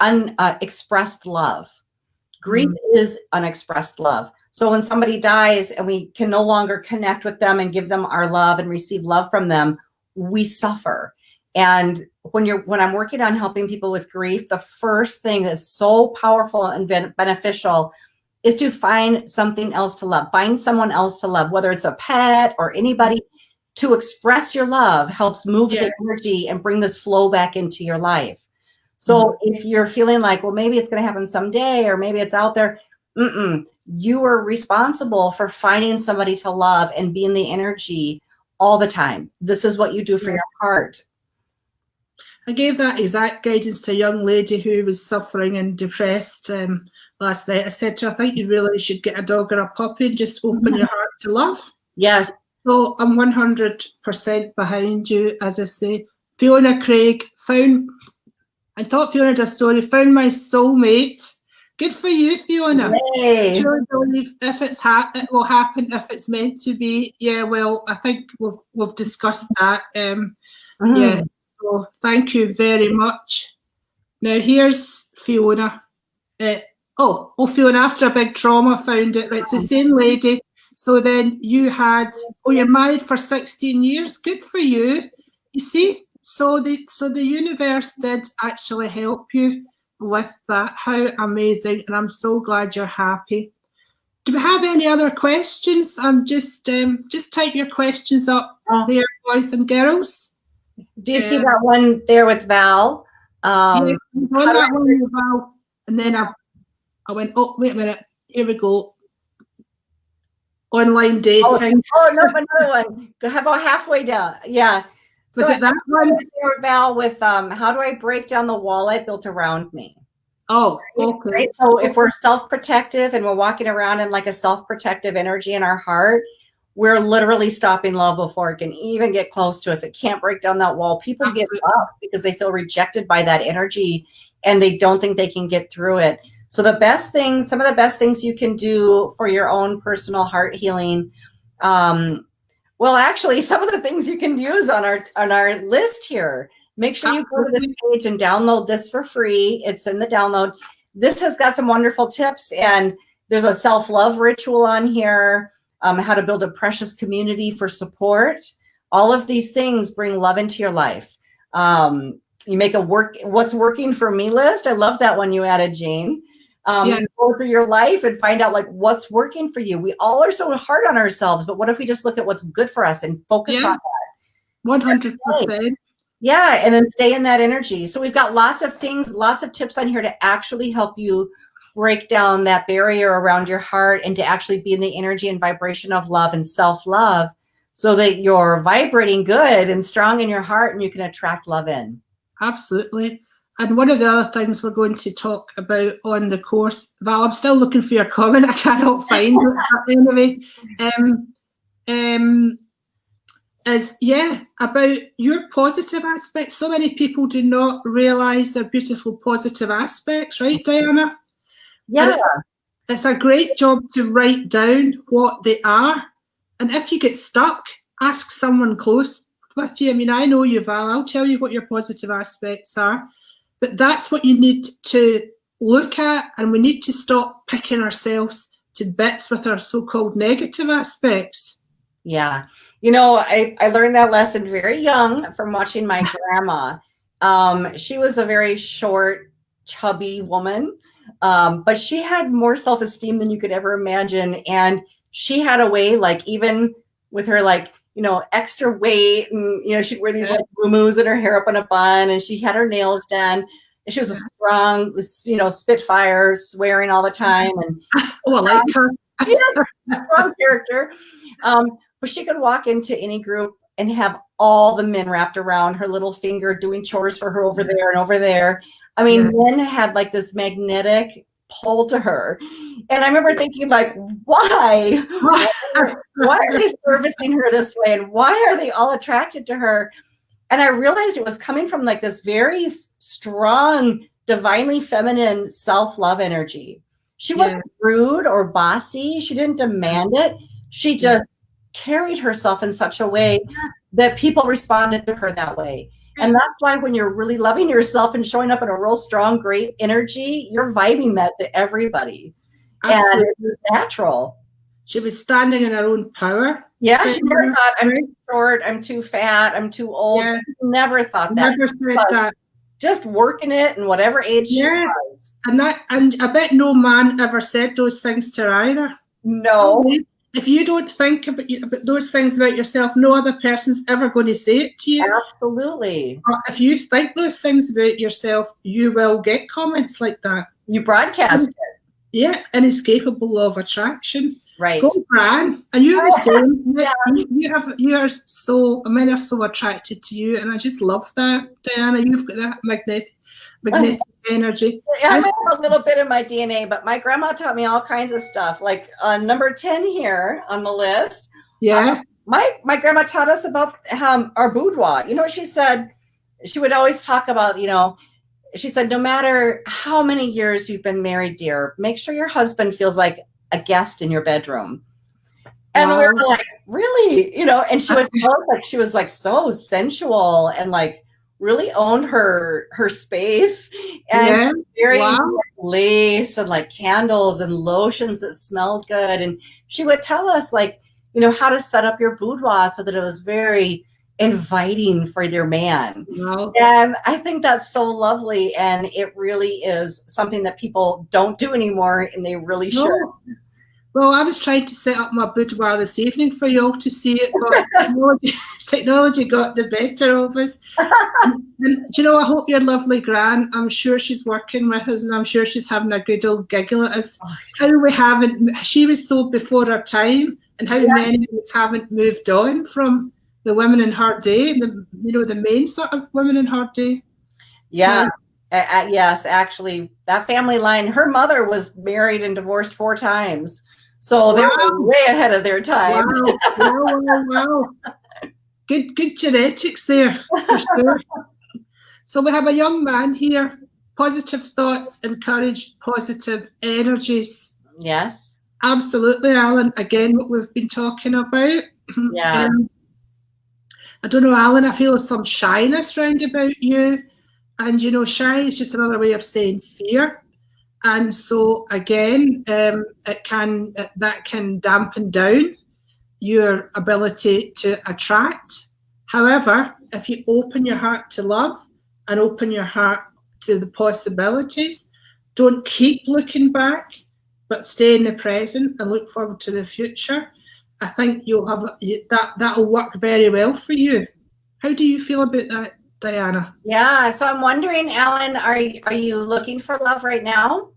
unexpressed love. Grief is unexpressed love. So when somebody dies and we can no longer connect with them and give them our love and receive love from them, we suffer. And when I'm working on helping people with grief, the first thing that's so powerful and beneficial is to find something else to love. Find someone else to love, whether it's a pet or anybody. To express your love helps move the energy and bring this flow back into your life. So if you're feeling like, well, maybe it's going to happen someday, or maybe it's out there, you are responsible for finding somebody to love and be in the energy all the time. This is what you do for your heart. I gave that exact guidance to a young lady who was suffering and depressed last night. I said to her, I think you really should get a dog or a puppy and just open your heart to love. Yes. So I'm 100% behind you, as I say. Fiona Craig, I thought Fiona had a story, found my soulmate. Good for you, Fiona. Yay. Sure believe if it will happen if it's meant to be. Yeah, well, I think we've discussed that. Yeah, so thank you very much. Now here's Fiona. Fiona, after a big trauma, found it. Right, it's the same lady. So then you're married for 16 years. Good for you. You see, so the universe did actually help you with that. How amazing. And I'm so glad you're happy. Do we have any other questions? Just type your questions up there, boys and girls. Do you see that one there with Val? Yes, on that one with Val, and then I went, oh, wait a minute, here we go. Online dating. Oh no, another one. How about halfway down? Yeah. Was it that one? Val with how do I break down the wall I built around me? Oh, okay. Right? So if we're self-protective and we're walking around in like a self-protective energy in our heart, we're literally stopping love before it can even get close to us. It can't break down that wall. People give up because they feel rejected by that energy and they don't think they can get through it. So the best things, some of the best things you can do for your own personal heart healing, well, actually, some of the things you can use on our list here. Make sure you go to this page and download this for free. It's in the download. This has got some wonderful tips, and there's a self-love ritual on here, how to build a precious community for support. All of these things bring love into your life. You make a what's working for me list. I love that one you added, Jane. You go through your life and find out like what's working for you. We all are so hard on ourselves, but what if we just look at what's good for us and focus on that? 100%. Yeah, and then stay in that energy. So we've got lots of things, lots of tips on here to actually help you break down that barrier around your heart and to actually be in the energy and vibration of love and self-love so that you're vibrating good and strong in your heart and you can attract love in. Absolutely. And one of the other things we're going to talk about on the course, Val, I'm still looking for your comment. I cannot find it. Anyway, is about your positive aspects. So many people do not realize their beautiful positive aspects, right, Diana? Yeah. It's a great job to write down what they are. And if you get stuck, ask someone close with you. I mean, I know you, Val. I'll tell you what your positive aspects are. But that's what you need to look at, and we need to stop picking ourselves to bits with our so-called negative aspects. Yeah. You know, I learned that lesson very young from watching my grandma. She was a very short, chubby woman, but she had more self-esteem than you could ever imagine. And she had a way, like, even with her, like, you know, extra weight, and, you know, she'd wear these like muumuus and her hair up in a bun, and she had her nails done. And she was a strong, you know, spitfire, swearing all the time. And I like her. Strong character. But she could walk into any group and have all the men wrapped around her little finger doing chores for her over there and over there. I mean, men had like this magnetic pull to her. And I remember thinking, like, why? Why are they servicing her this way? And why are they all attracted to her? And I realized it was coming from like this very strong, divinely feminine self-love energy. She wasn't rude or bossy. She didn't demand it. She just carried herself in such a way that people responded to her that way. And that's why when you're really loving yourself and showing up in a real strong, great energy, you're vibing that to everybody. Absolutely. And it's natural. She was standing in her own power. Yeah, she never thought, I'm too short, I'm too fat, I'm too old. Yeah. Never thought that. Never said that. Just working it in whatever age she was. And I bet no man ever said those things to her either. No. If you don't think about those things about yourself, no other person's ever going to say it to you. Absolutely. But if you think those things about yourself, you will get comments like that. You broadcast it. Yeah, inescapable law of attraction. Right. Go, Bran. And you're the same. You are so, men are so attracted to you, and I just love that, Diana. You've got that magnetic energy. Yeah, I have a little bit of my DNA, but my grandma taught me all kinds of stuff. Like number 10 here on the list. Yeah. My grandma taught us about our boudoir. You know what she said? She would always talk about, you know, she said, no matter how many years you've been married, dear, make sure your husband feels like a guest in your bedroom. And we were like, really? You know, and she would tell us like she was like so sensual and like really owned her space, and very lace and like candles and lotions that smelled good. And she would tell us like, you know, how to set up your boudoir so that it was very inviting for your man. And I think that's so lovely, and it really is something that people don't do anymore, and they really should. Well, I was trying to set up my boudoir this evening for you all to see it, but technology got the better of us. And, do you know, I hope your lovely Gran, I'm sure she's working with us and I'm sure she's having a good old giggle at us. How we haven't, she was so before her time, and how many of us haven't moved on from the women in her day, the main sort of women in her day. Yeah. Yes, actually, that family line, her mother was married and divorced 4 times. So they were way ahead of their time. Wow. Good genetics there, for sure. So we have a young man here. Positive thoughts encourage positive energies. Yes. Absolutely, Alan. Again, what we've been talking about. Yeah. I don't know, Alan, I feel some shyness round about you. And, shy is just another way of saying fear. And so, again, that can dampen down your ability to attract. However, if you open your heart to love and open your heart to the possibilities, don't keep looking back, but stay in the present and look forward to the future, I think you'll have that'll work very well for you. How do you feel about that, Diana? Yeah, so I'm wondering, Alan, are you looking for love right now?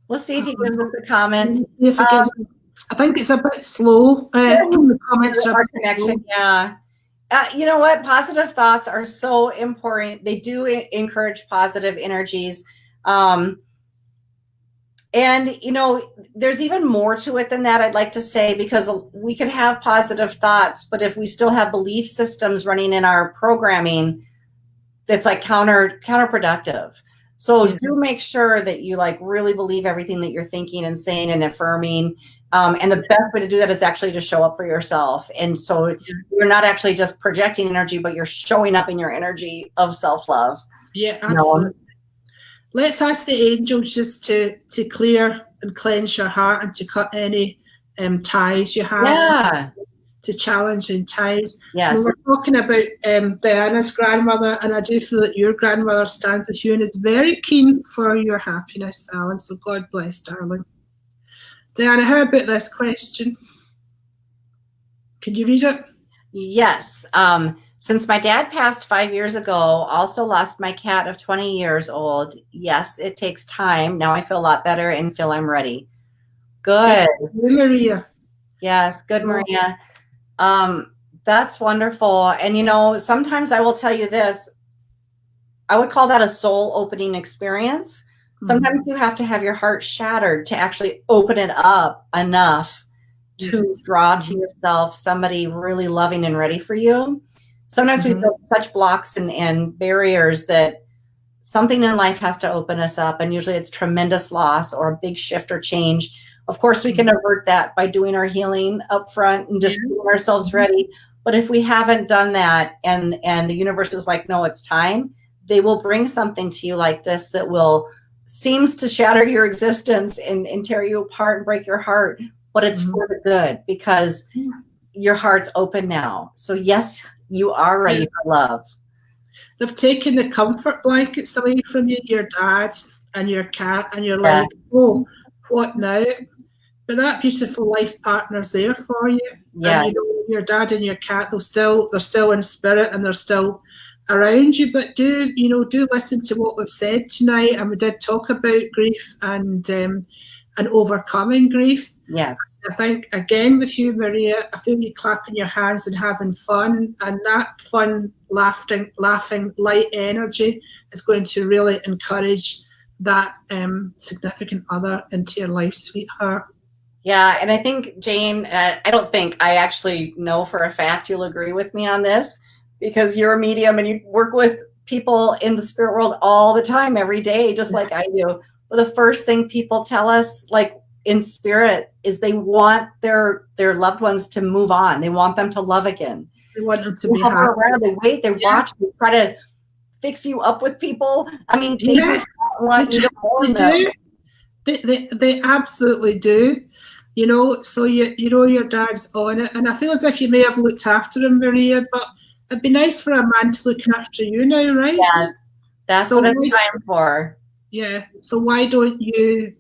We'll see if he gives us a comment. I think it's a bit slow. The comments are connection. Slow. Yeah. You know what? Positive thoughts are so important. They do encourage positive energies. And, there's even more to it than that, I'd like to say, because we can have positive thoughts, but if we still have belief systems running in our programming, that's like counterproductive. So do make sure that you really believe everything that you're thinking and saying and affirming. And the best way to do that is actually to show up for yourself. And so you're not actually just projecting energy, but you're showing up in your energy of self-love. Yeah, absolutely. Let's ask the angels just to clear and cleanse your heart and to cut any ties you have. Yeah. To challenging ties. Yes. We were talking about Diana's grandmother, and I do feel that your grandmother stands with you and is very keen for your happiness, Alan. So God bless, darling. Diana, how about this question? Can you read it? Yes. Since my dad passed 5 years ago, also lost my cat of 20 years old. Yes, it takes time. Now I feel a lot better and feel I'm ready. Good. Maria. Yes, good, Maria. That's wonderful. And, sometimes I will tell you this, I would call that a soul opening experience. Sometimes you have to have your heart shattered to actually open it up enough to draw to yourself somebody really loving and ready for you. Sometimes we build such blocks and barriers that something in life has to open us up. And usually it's tremendous loss or a big shift or change. Of course, we can avert that by doing our healing up front and just getting ourselves ready. But if we haven't done that and the universe is like, no, it's time, they will bring something to you like this that seems to shatter your existence and tear you apart and break your heart. But it's for the good because your heart's open now. So yes, you are ready for love. They've taken the comfort blankets away from you, your dad and your cat, and you're like, oh, what now? But that beautiful life partner's there for you. Yeah. And your dad and your cat, they're still in spirit and they're still around you. But do listen to what we've said tonight. And we did talk about grief and overcoming grief. Yes. I think again with you, Maria, I feel you clapping your hands and having fun, and that fun, laughing, light energy is going to really encourage that significant other into your life, sweetheart. Yeah, and I think, Jane, I actually know for a fact you'll agree with me on this because you're a medium and you work with people in the spirit world all the time, every day, just like I do. But the first thing people tell us, like in spirit, is they want their loved ones to move on. They want them to love again. They want them to be happy. They wait, they watch, they try to fix you up with people. I mean, they just want you to mourn them. They absolutely do. So your dad's on it, and I feel as if you may have looked after him, Maria, but it'd be nice for a man to look after you now, right? Yes, that's what I'm trying for. Yeah. So why don't you,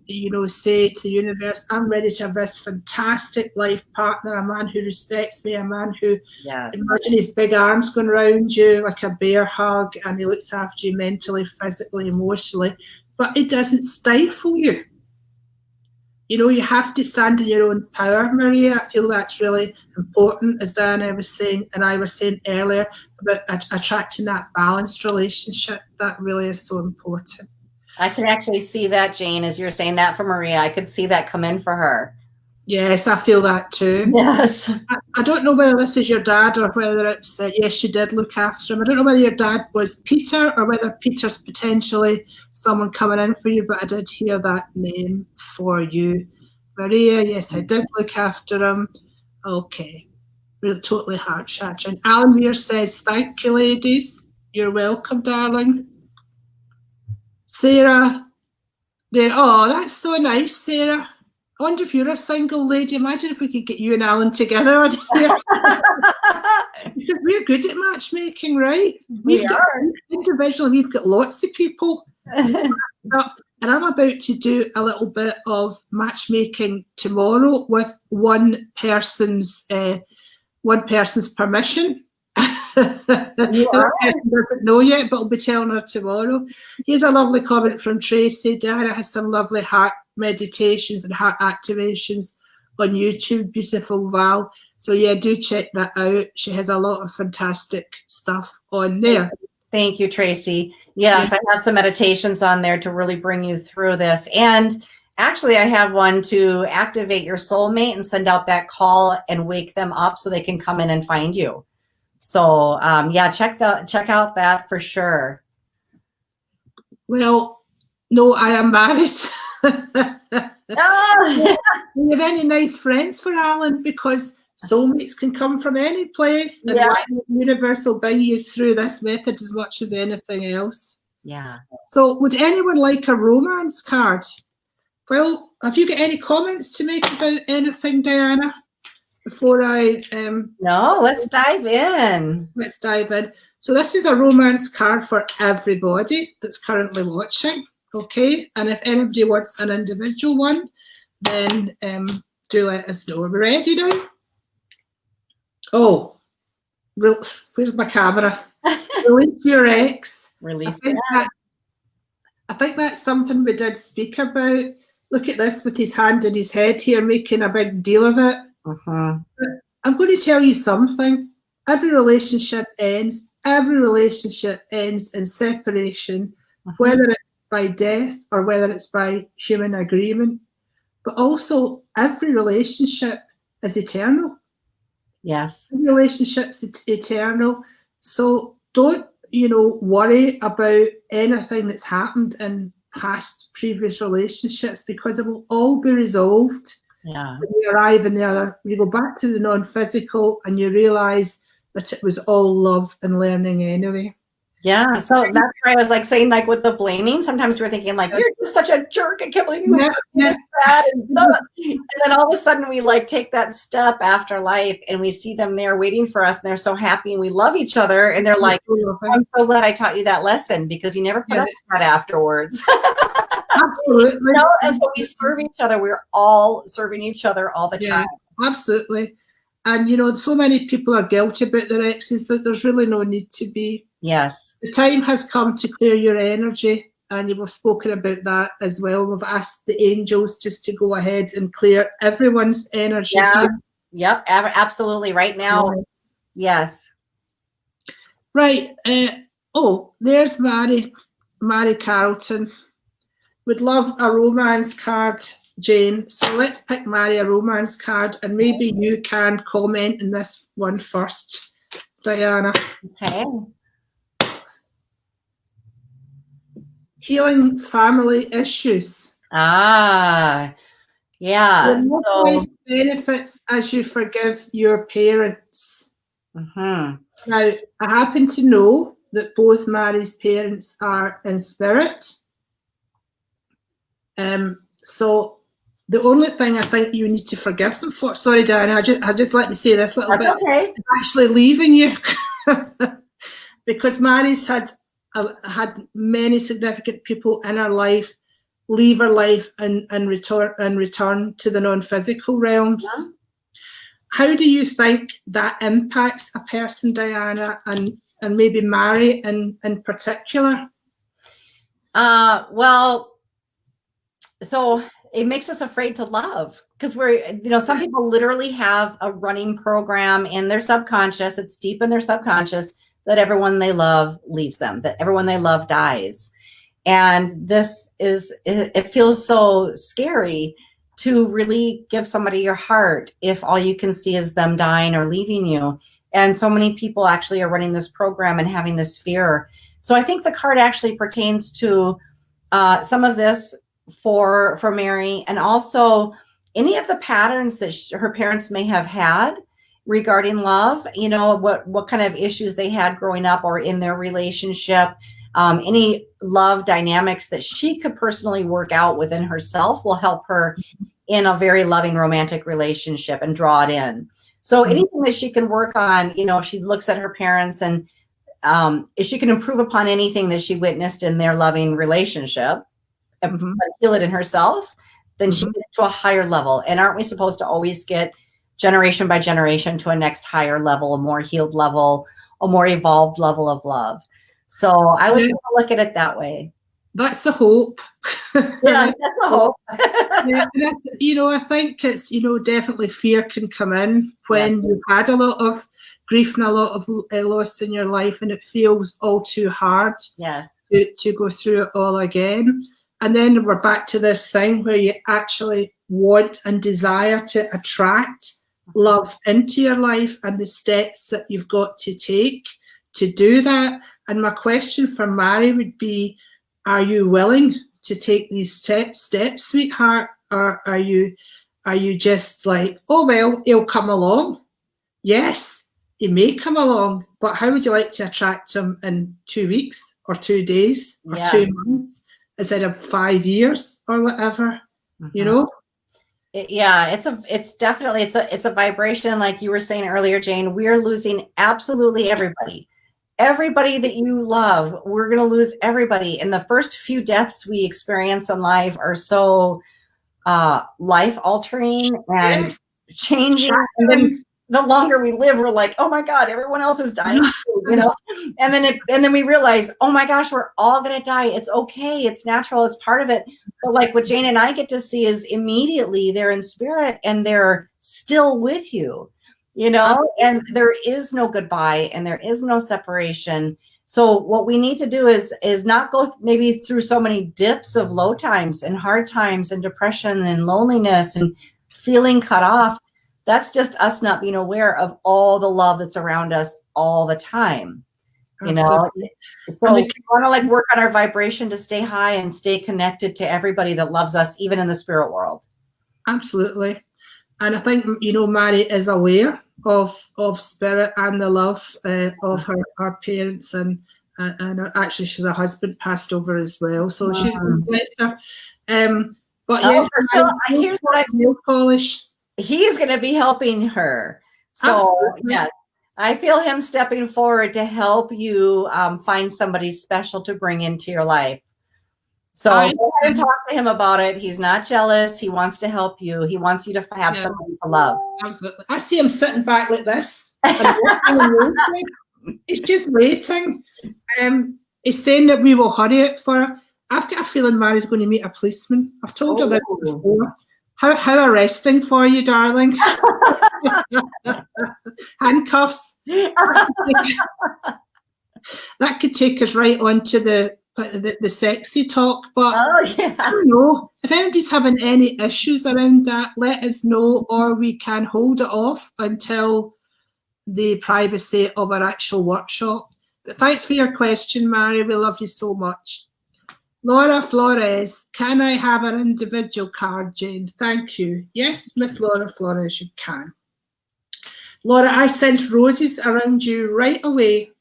say to the universe, I'm ready to have this fantastic life partner, a man who respects me, a man who, Yes. imagine his big arms going around you like a bear hug, and he looks after you mentally, physically, emotionally, but it doesn't stifle you. You have to stand in your own power, Maria. I feel that's really important, as Diana was saying, and I was saying earlier about attracting that balanced relationship. That really is so important. I can actually see that, Jane, as you're saying that for Maria. I could see that come in for her. Yes, I feel that too. Yes. I don't know whether this is your dad or whether it's, yes, you did look after him. I don't know whether your dad was Peter or whether Peter's potentially someone coming in for you, but I did hear that name for you. Maria, yes, I did look after him. Okay. Really totally heart-shattering. Alan Weir says, thank you, ladies. You're welcome, darling. Sarah, there. Oh, that's so nice, Sarah. I wonder if you're a single lady. Imagine if we could get you and Alan together. Because we're good at matchmaking, right? We are. Individually, we've got lots of people. And I'm about to do a little bit of matchmaking tomorrow with one person's permission. The other person doesn't know yet, but I'll be telling her tomorrow. Here's a lovely comment from Tracy. Diana has some lovely heart meditations and heart activations on YouTube. Beautiful, Val. So yeah, do check that out. She has a lot of fantastic stuff on there. Thank you, Tracy. Yes, I have some meditations on there to really bring you through this. And actually, I have one to activate your soulmate and send out that call and wake them up so they can come in and find you. So yeah, check out that for sure. Well, no, I am married. Oh. Do you have any nice friends for Alan? Because soulmates can come from any place, and Yeah. the universe will bring you through this method as much as anything else. Yeah. So would anyone like a romance card? Well, have you got any comments to make about anything, Diana? Before I No, let's dive in. Let's dive in. So this is a romance card for everybody that's currently watching, okay? And if anybody wants an individual one, then do let us know. Are we ready now? Oh, where's my camera? Release your ex. Release I think that's something we did speak about. Look at this with his hand in his head here, making a big deal of it. I'm going to tell you something. Every relationship ends. Every relationship ends in separation, whether it's by death or whether it's by human agreement. But also, every relationship is eternal. Yes. Every relationship's eternal. So don't, worry about anything that's happened in previous relationships, because it will all be resolved. Yeah. When you arrive in the other, you go back to the non-physical and you realise that it was all love and learning anyway. Yeah, so that's why I was like saying, like with the blaming, sometimes we're thinking like, you're just such a jerk, I can't believe you did that. And then all of a sudden we like take that step after life and we see them there waiting for us and they're so happy and we love each other and they're like, I'm so glad I taught you that lesson because you never put up with that afterwards. Absolutely. And so we serve each other. We're all serving each other all the time. Absolutely. And, so many people are guilty about their exes that there's really no need to be. Yes. The time has come to clear your energy, and you've spoken about that as well. We've asked the angels just to go ahead and clear everyone's energy. Yeah. Yep. Absolutely. Right now. Right. Yes. Right. There's Mary Carlton. Would love a romance card, Jane. So let's pick Mary a romance card, and maybe you can comment on this one first, Diana. Okay. Healing family issues. Yeah. So benefits as you forgive your parents. Now, I happen to know that both Mary's parents are in spirit. So the only thing I think you need to forgive them for, sorry, Diana, I just let me say this little bit. Okay. Actually leaving you because Mary's had had many significant people in her life leave her life and return to the non-physical realms. Yeah. How do you think that impacts a person, Diana, and maybe Mary in particular? Well, so it makes us afraid to love, because some people literally have a running program in their subconscious. It's deep in their subconscious that everyone they love leaves them, that everyone they love dies. And it feels so scary to really give somebody your heart if all you can see is them dying or leaving you. And so many people actually are running this program and having this fear. So I think the card actually pertains to some of this for Mary, and also any of the patterns that her parents may have had regarding love, what kind of issues they had growing up or in their relationship, any love dynamics that she could personally work out within herself will help her in a very loving romantic relationship and draw it in. So anything that she can work on, if she looks at her parents and if she can improve upon anything that she witnessed in their loving relationship and feel it in herself, then she gets to a higher level. And aren't we supposed to always get generation by generation to a next higher level, a more healed level, a more evolved level of love? So I would look at it that way. That's the hope. Yeah, that's the hope. I think it's, definitely fear can come in when you've had a lot of grief and a lot of loss in your life, and it feels all too hard to go through it all again. And then we're back to this thing where you actually want and desire to attract love into your life, and the steps that you've got to take to do that. And my question for Mary would be, are you willing to take these steps, sweetheart? Or are you just like, oh, well, he'll come along? Yes, he may come along, but how would you like to attract him in 2 weeks or 2 days or 2 months instead of 5 years or whatever, It's definitely, it's a vibration. Like you were saying earlier, Jane, we're losing absolutely everybody. Everybody that you love, we're going to lose everybody. And the first few deaths we experience in life are so life altering and changing. And then the longer we live, we're like, oh my God, everyone else is dying too, And then we realize, oh my gosh, we're all going to die. It's okay. It's natural. It's part of it. But like what Jane and I get to see is immediately they're in spirit and they're still with you. And there is no goodbye and there is no separation. So what we need to do is not go maybe through so many dips of low times and hard times and depression and loneliness and feeling cut off. That's just us not being aware of all the love that's around us all the time. So we want to work on our vibration to stay high and stay connected to everybody that loves us, even in the spirit world. Absolutely. And I think, Mary is aware of spirit and the love of her parents, and actually she's a husband passed over as well. So she bless her. But yes, here's what I feel. Polish. He's going to be helping her. So yes, I feel him stepping forward to help you find somebody special to bring into your life. So go ahead and talk to him about it. He's not jealous. He wants to help you. He wants you to have somebody to love. Absolutely. I see him sitting back like this. He's just waiting. He's saying that we will hurry it for her. I've got a feeling Mary's going to meet a policeman. I've told her this before. How arresting for you, darling. Handcuffs. That could take us right on to the sexy talk, but I don't know. If anybody's having any issues around that, let us know, or we can hold it off until the privacy of our actual workshop. But thanks for your question, Mary. We love you so much. Laura Flores, can I have an individual card, Jane? Thank you. Yes, Miss Laura Flores, you can. Laura, I sense roses around you right away.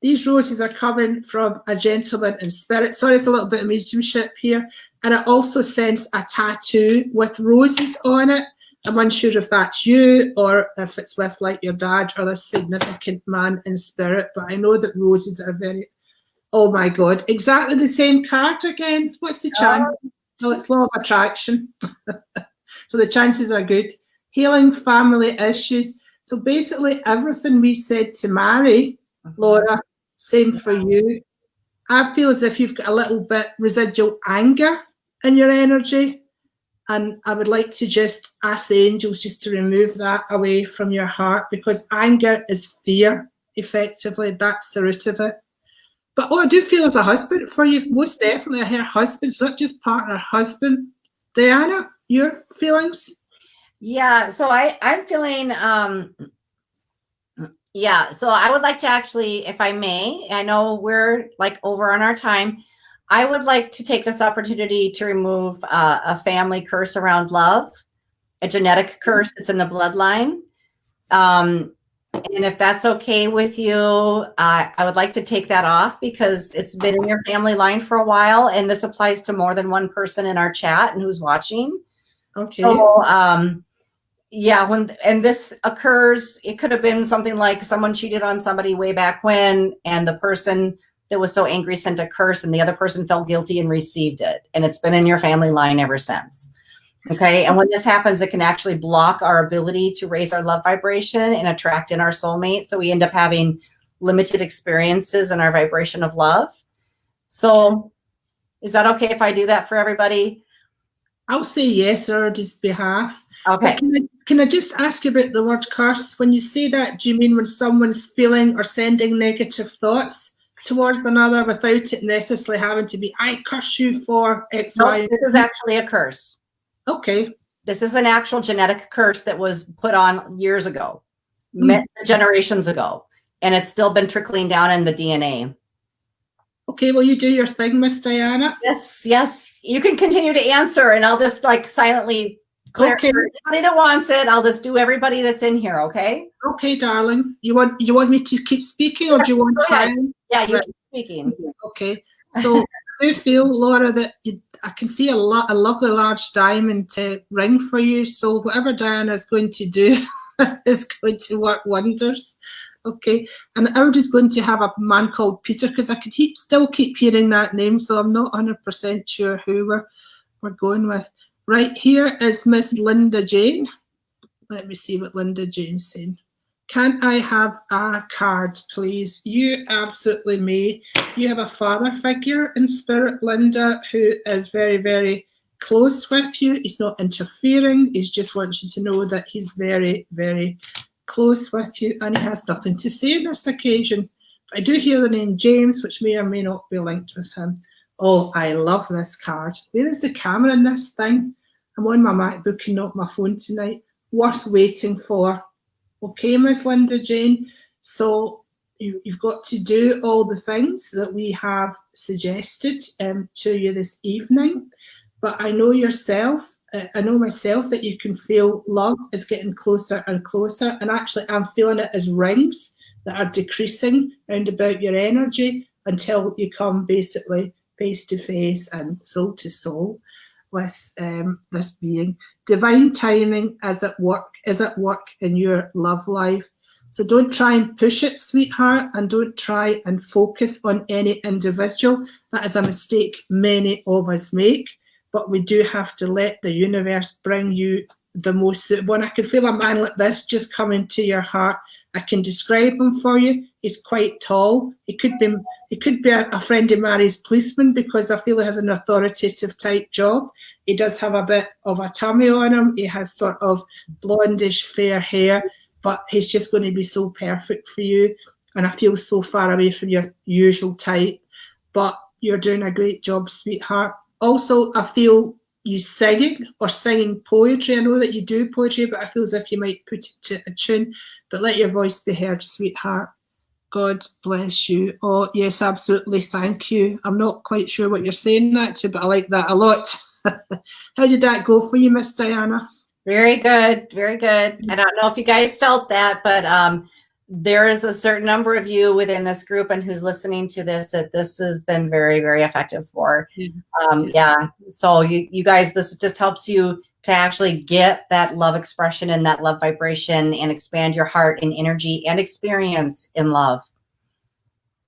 These roses are coming from a gentleman in spirit. Sorry, it's a little bit of mediumship here. And I also sense a tattoo with roses on it. I'm unsure if that's you or if it's with like your dad or a significant man in spirit, but I know that roses are very, Oh my God, exactly the same card again. What's the chance? No, it's law of attraction. So the chances are good. Healing family issues. So basically everything we said to Mary, Laura, same for you. I feel as if you've got a little bit residual anger in your energy. And I would like to just ask the angels just to remove that away from your heart, because anger is fear, effectively. That's the root of it. But I do feel as a husband for you, most definitely a hair husband. It's not just partner, husband. Diana, your feelings? Yeah, so I'm feeling, yeah, so I would like to actually, if I may, I know we're like over on our time, I would like to take this opportunity to remove a family curse around love, a genetic curse that's in the bloodline. And if that's okay with you, I would like to take that off because it's been in your family line for a while, and this applies to more than one person in our chat and who's watching. Okay. So, yeah, and this occurs, it could have been something like someone cheated on somebody way back when, and the person that was so angry sent a curse, and the other person felt guilty and received it, and it's been in your family line ever since. Okay, and when this happens, it can actually block our ability to raise our love vibration and attract in our soulmate. So we end up having limited experiences in our vibration of love. So is that okay if I do that for everybody? I'll say yes on his behalf. Okay. Can I just ask you about the word curse? When you say that, do you mean when someone's feeling or sending negative thoughts towards another without it necessarily having to be, I curse you for X, Nope, Y? this is actually a curse. Okay. This is an actual genetic curse that was put on years ago, generations ago, and it's still been trickling down in the DNA. Okay, well, you do your thing, Miss Diana. Yes, yes. You can continue to answer, and I'll just like silently clear Okay. for anybody that wants it. I'll just do everybody that's in here, okay? Okay, darling. You want me to keep speaking, or do you want time? Yeah, you keep speaking. Okay. So I do feel, Laura, that I can see a lovely large diamond ring for you. So whatever Diana is going to do is going to work wonders. Okay. And everybody's going to have a man called Peter, because I could still keep hearing that name, so I'm not 100% sure who we're going with. Right, here is Miss Linda Jane. Let me see what Linda Jane's saying. Can I have a card, please? You absolutely may. You have a father figure in spirit, Linda, who is very, very close with you. He's not interfering. He just wants you to know that he's very, very close with you, and he has nothing to say on this occasion. I do hear the name James, which may or may not be linked with him. Oh, I love this card. Where is the camera in this thing? I'm on my MacBook and not my phone tonight. Worth waiting for. Okay, Miss Linda Jane. So you've got to do all the things that we have suggested to you this evening. But I know yourself, I know myself, that you can feel love is getting closer and closer. And actually, I'm feeling it as rings that are decreasing round about your energy until you come basically face to face and soul to soul with this being. Divine timing is at work in your love life. So don't try and push it, sweetheart, and don't try and focus on any individual. That is a mistake many of us make. But we do have to let the universe bring you the most suitable. And I can feel a man like this just coming to your heart. I can describe him for you. He's quite tall. He could be a friend of Mary's policeman, because I feel he has an authoritative type job. He does have a bit of a tummy on him. He has sort of blondish fair hair, but he's just going to be so perfect for you. And I feel so far away from your usual type, but you're doing a great job, sweetheart. Also, I feel you singing poetry. I know that you do poetry, but I feel as if you might put it to a tune. But let your voice be heard, sweetheart. God bless you. Oh, yes, absolutely. Thank you. I'm not quite sure what you're saying that to, but I like that a lot. How did that go for you, Miss Diana? Very good. Very good. I don't know if you guys felt that, but there is a certain number of you within this group and who's listening to this that this has been very, very effective for. Yeah. So you guys, this just helps you to actually get that love expression and that love vibration and expand your heart and energy and experience in love.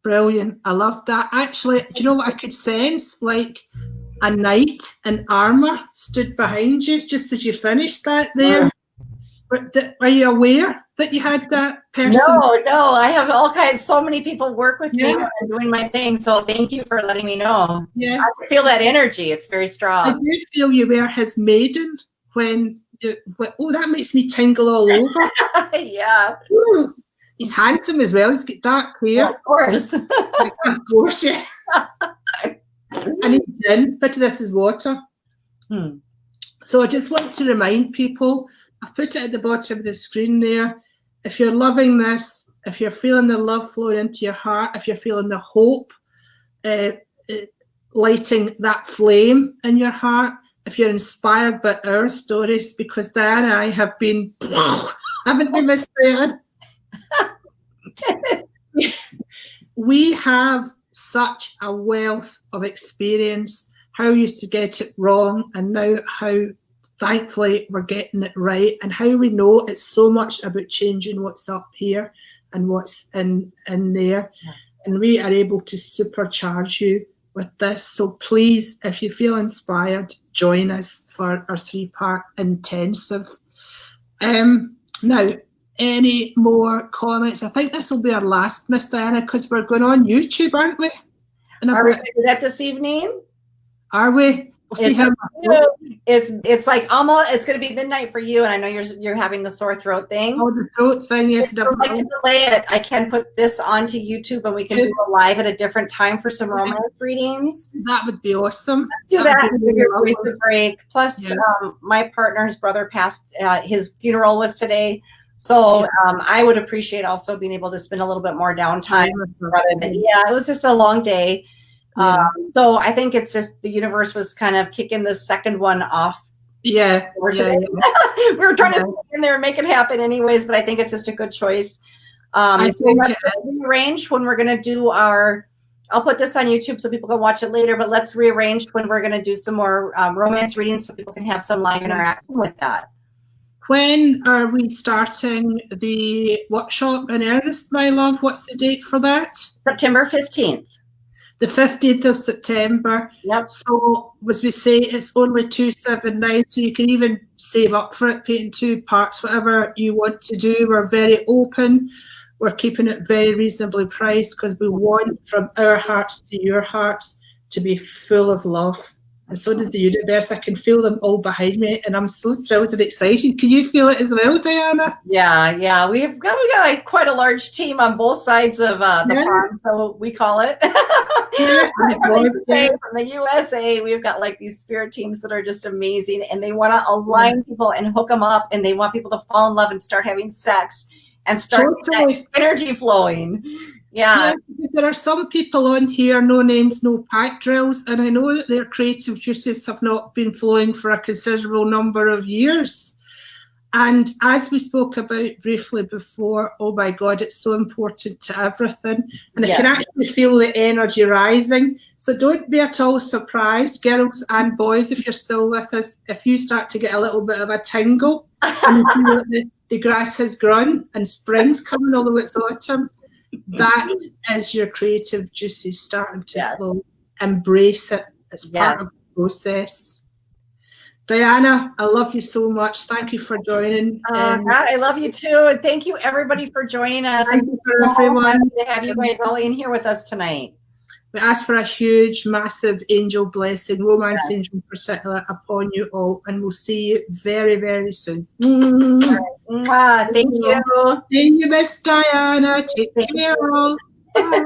Brilliant. I love that. Actually, do you know what I could sense? Like a knight in armour stood behind you just as you finished that there. Are you aware that you had that person? No. I have all kinds. So many people work with me when I'm doing my thing. So thank you for letting me know. Yeah, I feel that energy. It's very strong. I do feel you were his maiden when. Oh, that makes me tingle all over. Yeah. Ooh, he's handsome as well. He's got dark hair. Of course. Of course, yeah. And he's gin. Bit of this is water. So I just want to remind people. I've put it at the bottom of the screen there. If you're loving this, if you're feeling the love flowing into your heart, if you're feeling the hope lighting that flame in your heart, if you're inspired by our stories, because Diana and I have been, haven't we, Miss Diana? We have such a wealth of experience, how we used to get it wrong, and now how thankfully we're getting it right, and how we know it's so much about changing what's up here and what's in there. And we are able to supercharge you with this. So please, if you feel inspired, join us for our 3-part intensive. Now, any more comments? I think this will be our last, Miss Diana, because we're going on YouTube, aren't we? Are we going to do that this evening? Are we? We'll see how it's like almost, it's going to be midnight for you, and I know you're having the sore throat thing. Oh, the throat thing, yes. If you'd like to delay it, I can put this onto YouTube, and we can do a live at a different time for some romance readings. That would be awesome. Let's do that and give your voice a break. Plus, my partner's brother passed. His funeral was today. So I would appreciate also being able to spend a little bit more downtime rather than, it was just a long day. So I think it's just the universe was kind of kicking the second one off. We were trying to get in there and make it happen anyways, but I think it's just a good choice. So let's rearrange when we're going to do our, I'll put this on YouTube so people can watch it later, but let's rearrange when we're going to do some more romance readings so people can have some live interaction with that. When are we starting the workshop in earnest, my love? What's the date for that? September 15th. The 15th of September. Yep. So, as we say, it's only $279, so you can even save up for it, pay in 2 parts, whatever you want to do. We're very open. We're keeping it very reasonably priced because we want from our hearts to your hearts to be full of love. And so does the universe. I can feel them all behind me, and I'm so thrilled and excited. Can you feel it as well, Diana? Yeah. We've got like quite a large team on both sides of the pond, so we call it. From the USA, we've got like these spirit teams that are just amazing, and they want to align people and hook them up, and they want people to fall in love and start having sex and start that energy flowing. Yeah, there are some people on here, no names, no pack drills, and I know that their creative juices have not been flowing for a considerable number of years. And as we spoke about briefly before, oh my God, it's so important to everything. And I can actually feel the energy rising. So don't be at all surprised, girls and boys, if you're still with us, if you start to get a little bit of a tingle and you feel that the grass has grown and spring's coming, although it's autumn. That is your creative juices starting to flow. Embrace it. It's part of the process. Diana, I love you so much. Thank you for joining. God, I love you too. And thank you everybody for joining us. Thank you for everyone. To have you guys all in here with us tonight. We ask for a huge, massive angel blessing, romance angel in particular, upon you all. And we'll see you very, very soon. Right. Thank you. Thank you, Miss Diana. Take care all. Bye.